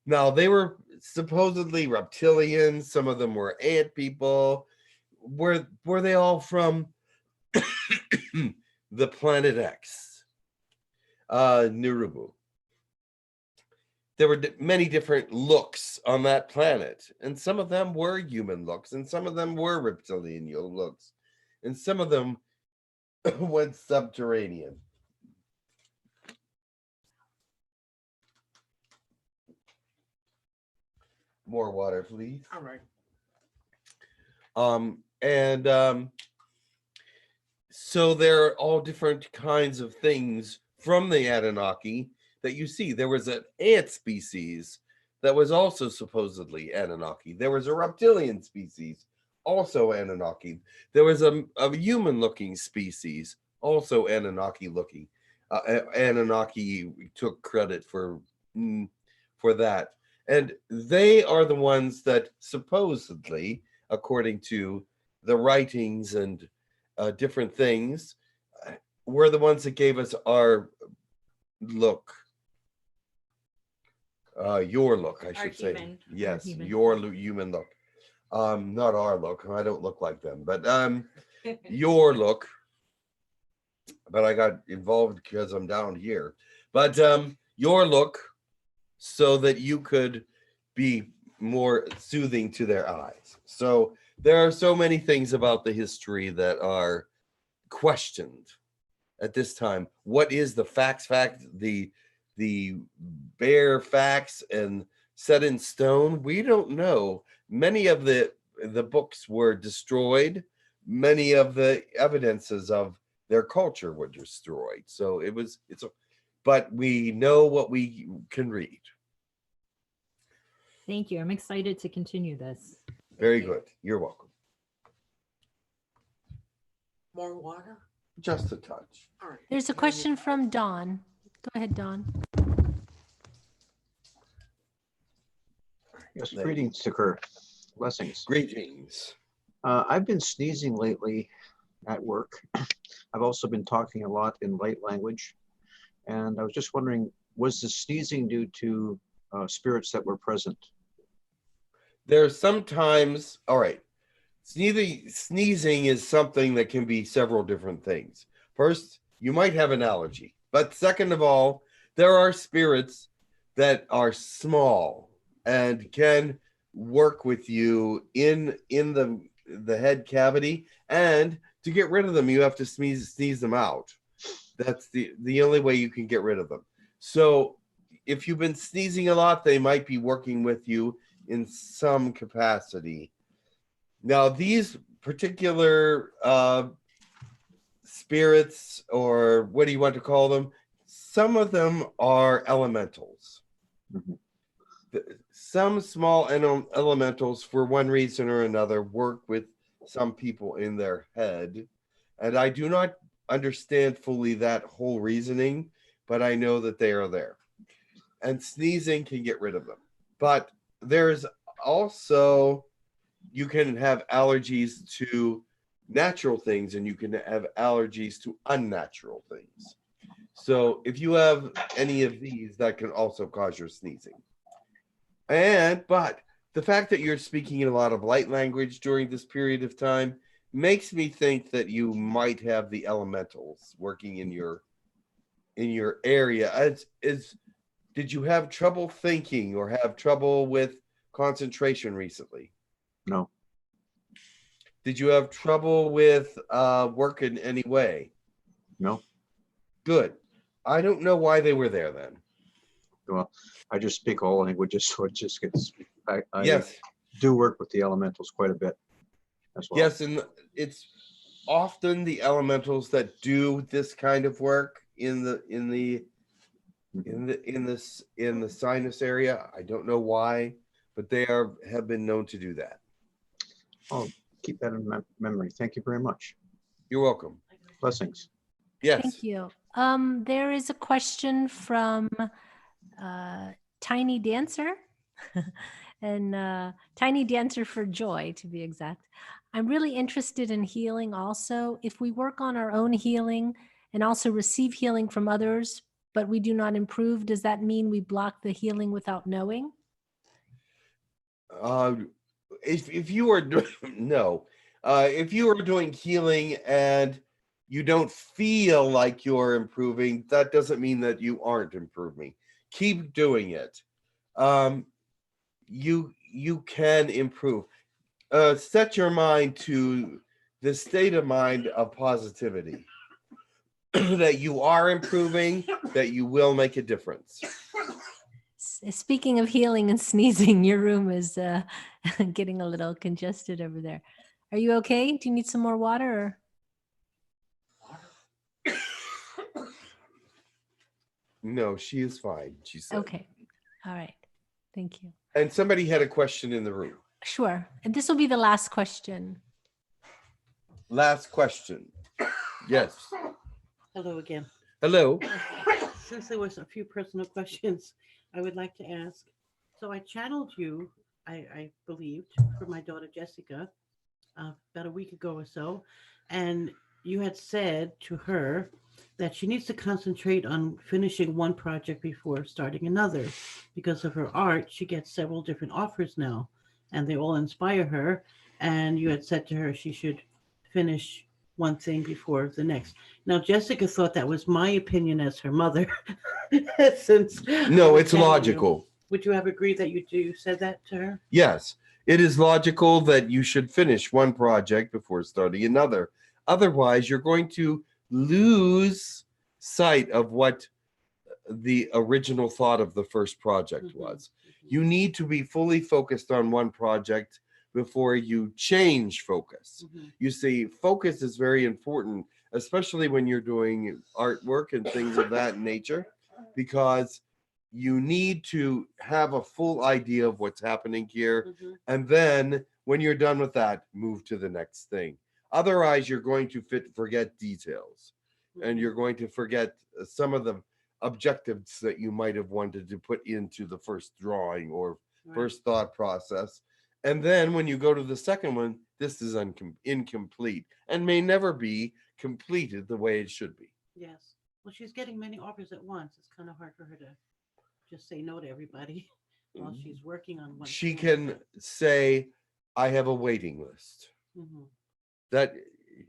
Now, they were supposedly reptilians. Some of them were ant people. Were they all from the planet X, Nirubu? There were many different looks on that planet, and some of them were human looks, and some of them were reptilian looks, and some of them went subterranean. More water, please. All right. So there are all different kinds of things from the Anunnaki that you see. There was an ant species that was also supposedly Anunnaki. There was a reptilian species also Anunnaki. There was a human-looking species, also Anunnaki-looking. Anunnaki took credit for that. And they are the ones that supposedly, according to the writings and different things, were the ones that gave us our look. Your look, I should say. Human. Yes, Our human. your human look. Not our look. I don't look like them, but your look. But I got involved because I'm down here. But your look, so that you could be more soothing to their eyes. So there are so many things about the history that are questioned at this time. What is the fact, the bare facts and set in stone? We don't know. Many of the books were destroyed. Many of the evidences of their culture were destroyed. So but we know what we can read. Thank you. I'm excited to continue this. Very good. You're welcome. More water? Just a touch. All right. There's a question from Dawn. Go ahead, Dawn. Yes, greetings to Kurt. Blessings. Greetings. I've been sneezing lately at work. I've also been talking a lot in light language. And I was just wondering, was the sneezing due to spirits that were present? There's sometimes, all right, sneezing is something that can be several different things. First, you might have an allergy. But second of all, there are spirits that are small and can work with you in the head cavity. And to get rid of them, you have to sneeze them out. That's the only way you can get rid of them. So if you've been sneezing a lot, they might be working with you in some capacity. Now, these particular spirits, or what do you want to call them? Some of them are elementals. Mm-hmm. Some small elementals, for one reason or another, work with some people in their head. And I do not understand fully that whole reasoning, but I know that they are there. And sneezing can get rid of them. But there's also, you can have allergies to natural things, and you can have allergies to unnatural things. So if you have any of these, that can also cause your sneezing. But the fact that you're speaking in a lot of light language during this period of time makes me think that you might have the elementals working in your area. Did you have trouble thinking or have trouble with concentration recently? No. Did you have trouble with work in any way? No. Good. I don't know why they were there then. Well, I just speak all languages, so it just gets. I Yes. do work with the elementals quite a bit as well. Yes, and it's often the elementals that do this kind of work in the sinus area. I don't know why, but they have been known to do that. I'll keep that in memory. Thank you very much. You're welcome. Blessings. Yes. Thank you. There is a question from Tiny Dancer and Tiny Dancer for Joy, to be exact. I'm really interested in healing also. If we work on our own healing and also receive healing from others, but we do not improve, does that mean we block the healing without knowing? If you are doing if you are doing healing and you don't feel like you're improving, that doesn't mean that you aren't improving. Keep doing it. You can improve. Set your mind to the state of mind of positivity, that you are improving, that you will make a difference. Speaking of healing and sneezing, your room is getting a little congested over there. Are you okay? Do you need some more water? No, she is fine. She said. Okay. All right. Thank you. And somebody had a question in the room. Sure. And this will be the last question. Last question. Yes. Hello again. Hello. Since there was a few personal questions I would like to ask. So I channeled you, I believed, for my daughter Jessica about a week ago or so. And you had said to her that she needs to concentrate on finishing one project before starting another. Because of her art, she gets several different offers now, and they all inspire her. And you had said to her she should finish one thing before the next. Now, Jessica thought that was my opinion as her mother. Since No, it's logical. Would you have agreed that you said that to her? Yes, it is logical that you should finish one project before starting another. Otherwise, you're going to lose sight of what the original thought of the first project was. You need to be fully focused on one project before you change focus. You see, focus is very important, especially when you're doing artwork and things of that nature, because you need to have a full idea of what's happening here. And then when you're done with that, move to the next thing. Otherwise, you're going to forget details, and you're going to forget some of the objectives that you might have wanted to put into the first drawing or first thought process. And then when you go to the second one, this is incomplete and may never be completed the way it should be. Yes. Well, she's getting many offers at once. It's kind of hard for her to just say no to everybody while she's working on one. She can say, I have a waiting list. That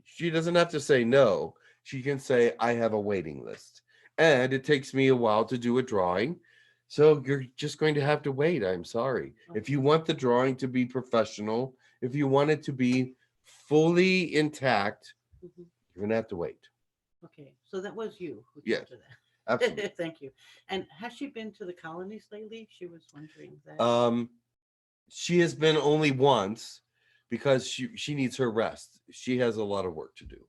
she doesn't have to say no. She can say, I have a waiting list. And it takes me a while to do a drawing. So you're just going to have to wait. I'm sorry. If you want the drawing to be professional, if you want it to be fully intact, you're going to have to wait. Okay. So that was you who Yes, told her that. absolutely. Thank you. And has she been to the colonies lately? She was wondering that. She has been only once because she needs her rest. She has a lot of work to do.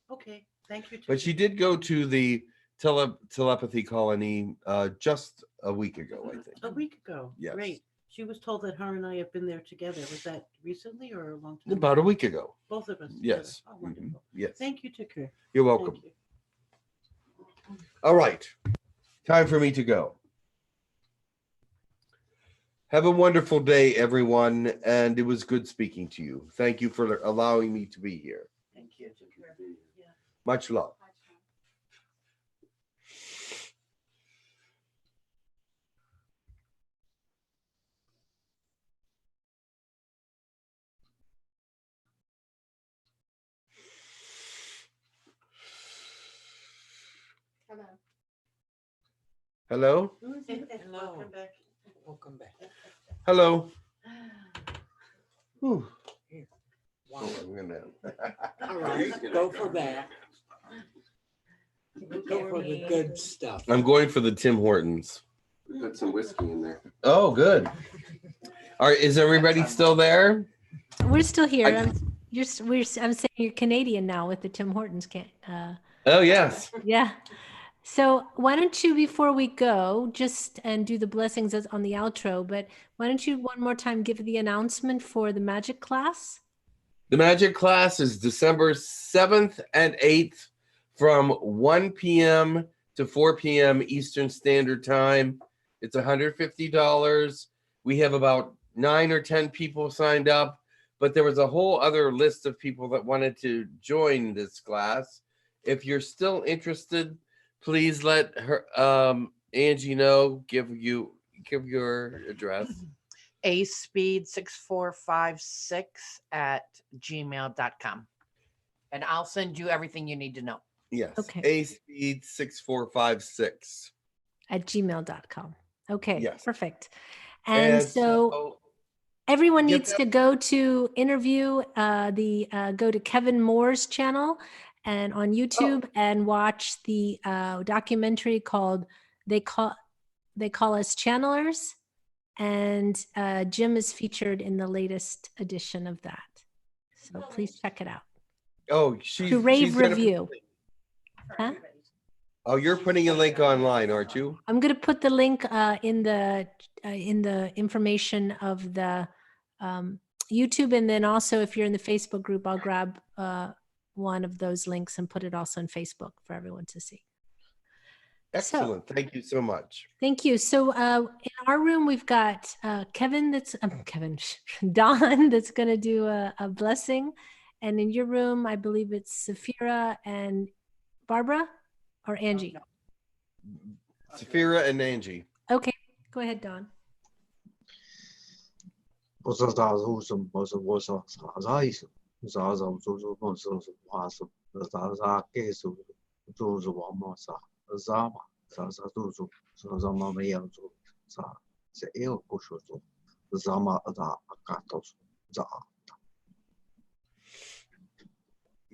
Okay. Thank you. But she did go to the telepathy colony just a week ago, I think. A week ago. Yes. Great. She was told that her and I have been there together. Was that recently or a long time About ago? a week ago. Both of us. Yes. Together. Oh, wonderful. Yes. Thank you, Tucker. You're welcome. Thank you. All right. Time for me to go. Have a wonderful day, everyone. And it was good speaking to you. Thank you for allowing me to be here. Thank you, Tucker. Yeah. Much love. Hello? Hello. Welcome back. Welcome back. Hello. Whew. Wow. Oh, I'm gonna... All right, go for that. Go for the good stuff. I'm going for the Tim Hortons. We put some whiskey in there. Oh, good. All right, is everybody still there? We're still here. I'm saying you're Canadian now with the Tim Hortons. Oh, yes. Yeah. So why don't you, before we go, just and do the blessings on the outro, but why don't you one more time give the announcement for the magic class? The magic class is December 7th and 8th from 1 p.m. to 4 p.m. Eastern Standard Time. It's $150. We have about 9 or 10 people signed up, but there was a whole other list of people that wanted to join this class. If you're still interested, please let her Angie know. Give your address. aspeed6456@gmail.com. And I'll send you everything you need to know. Yes. Okay. aspeed6456 @gmail.com. Okay. Yes. Perfect. And so everyone needs to go to go to Kevin Moore's channel and on YouTube and watch the documentary called They Call Us Channelers. And Jim is featured in the latest edition of that. So please check it out. Oh, to rave review. Huh? Oh, you're putting a link online, aren't you? I'm going to put the link in the information of the YouTube. And then also if you're in the Facebook group, I'll grab one of those links and put it also on Facebook for everyone to see. Excellent. Thank you so much. Thank you. So in our room, we've got Don that's going to do a blessing. And in your room, I believe it's Saphira and Barbara or Angie. Saphira and Angie. Okay, go ahead, Don.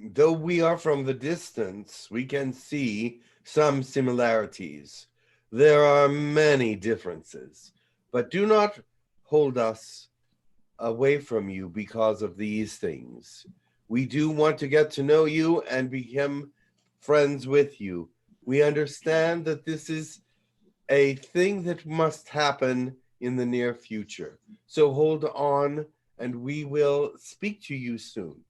Though we are from the distance, we can see some similarities. There are many differences, but do not hold us away from you because of these things. We do want to get to know you and become friends with you. We understand that this is a thing that must happen in the near future. So hold on, and we will speak to you soon.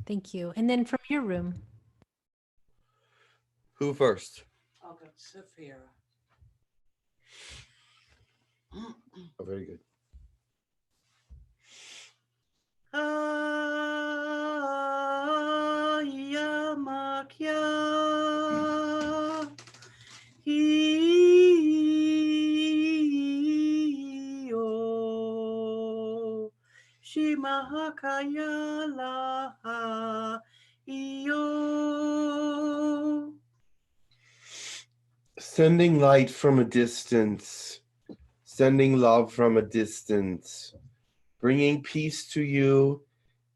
Thank you. And then from your room. Who first? I'll go Saphira. Oh, very good. Sending light from a distance, sending love from a distance, bringing peace to you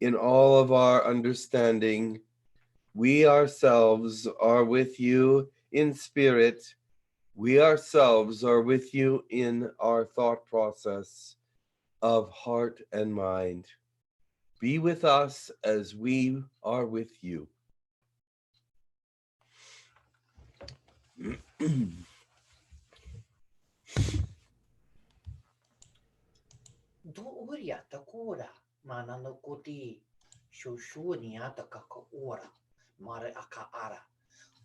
in all of our understanding. We ourselves are with you in spirit. We ourselves are with you in our thought process of heart and mind. Be with us as we are with you. Duria takura manano kuti shushuni ataka ora mare akaara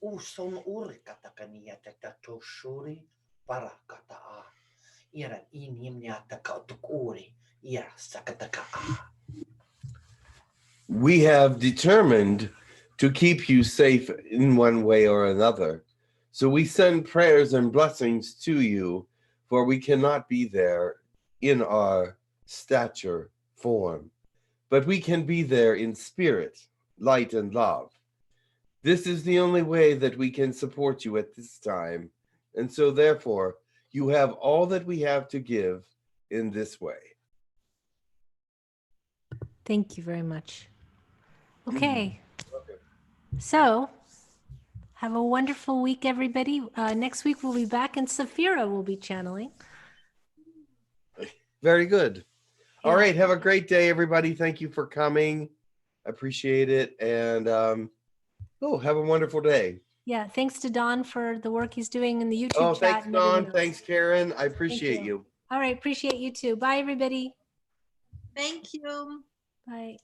uson urika takania tatoshuri para kataa ira inimnya takatukuri ira sakataka. We have determined to keep you safe in one way or another. So we send prayers and blessings to you, for we cannot be there in our stature form, but we can be there in spirit, light, and love. This is the only way that we can support you at this time. And so therefore, you have all that we have to give in this way. Thank you very much. Okay. So have a wonderful week, everybody. Next week we'll be back and Saphira will be channeling. Very good. All right. Have a great day, everybody. Thank you for coming. I appreciate it. And have a wonderful day. Yeah. Thanks to Don for the work he's doing in the YouTube Oh, chat. thanks, and everything Don. else. Thanks, Karen. I appreciate you. All right. Appreciate you too. Bye, everybody. Thank you. Bye.